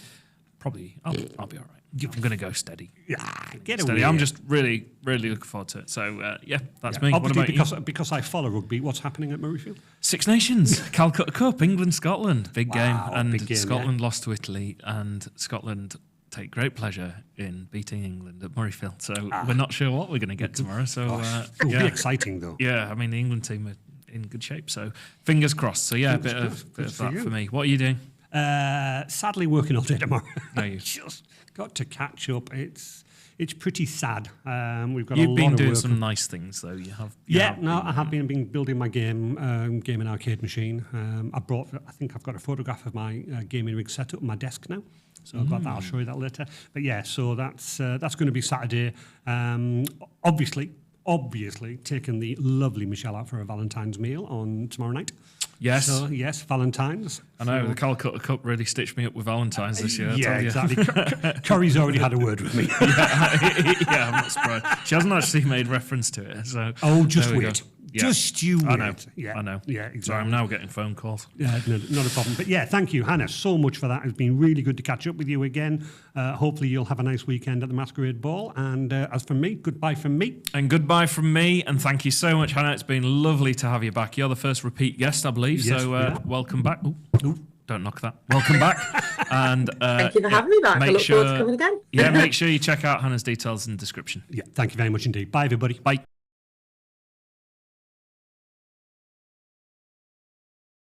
Speaker 2: Probably. I'll be all right. I'm going to go steady.
Speaker 1: Yeah, get
Speaker 2: steady.
Speaker 1: away.
Speaker 2: I'm just really, really looking forward to it. So, that's me.
Speaker 1: Obviously,
Speaker 2: what about
Speaker 1: because I follow rugby, what's happening at Murrayfield?
Speaker 2: Six Nations, Calcutta Cup, England, Scotland. Big game. And
Speaker 1: big game,
Speaker 2: Scotland lost to Italy, and Scotland take great pleasure in beating England at Murrayfield. So we're not sure what we're going to get tomorrow. So
Speaker 1: it'll be exciting, though.
Speaker 2: Yeah, I mean, the England team are in good shape. So fingers crossed. So, a bit of that for me. What are you doing?
Speaker 1: Sadly, working all day tomorrow.
Speaker 2: No, you
Speaker 1: just got to catch up. It's It's pretty sad. We've got a
Speaker 2: You've
Speaker 1: lot
Speaker 2: been
Speaker 1: of
Speaker 2: doing
Speaker 1: work.
Speaker 2: some nice things, though. You have.
Speaker 1: I have been building my gaming arcade machine. I think I've got a photograph of my gaming rig set up on my desk now. So I've got that. I'll show you that later. But yeah, so that's going to be Saturday. Obviously, taking the lovely Michelle out for a Valentine's meal on tomorrow night.
Speaker 2: Yes.
Speaker 1: So, yes, Valentine's.
Speaker 2: I know, the Calcutta Cup really stitched me up with Valentine's this year.
Speaker 1: Yeah, exactly. Curry's already had a word with me.
Speaker 2: Yeah, I'm not surprised. She hasn't actually made reference to it. So
Speaker 1: just wait.
Speaker 2: Yeah.
Speaker 1: Just you wait.
Speaker 2: I know.
Speaker 1: Yeah.
Speaker 2: I know.
Speaker 1: Yeah, exactly.
Speaker 2: Sorry, I'm now getting phone calls.
Speaker 1: Yeah, no, not a problem. But yeah, thank you, Hannah, so much for that. It's been really good to catch up with you again. Hopefully you'll have a nice weekend at the Masquerade Ball. And as for me, goodbye from me.
Speaker 2: And goodbye from me. And thank you so much, Hannah. It's been lovely to have you back. You're the first repeat guest, I believe.
Speaker 1: Yes,
Speaker 2: welcome back. Ooh, don't knock that. Welcome back. And
Speaker 3: thank you for having me back. I look forward to coming again.
Speaker 2: Make sure you check out Hannah's details in the description.
Speaker 1: Yeah, thank you very much indeed. Bye, everybody.
Speaker 2: Bye.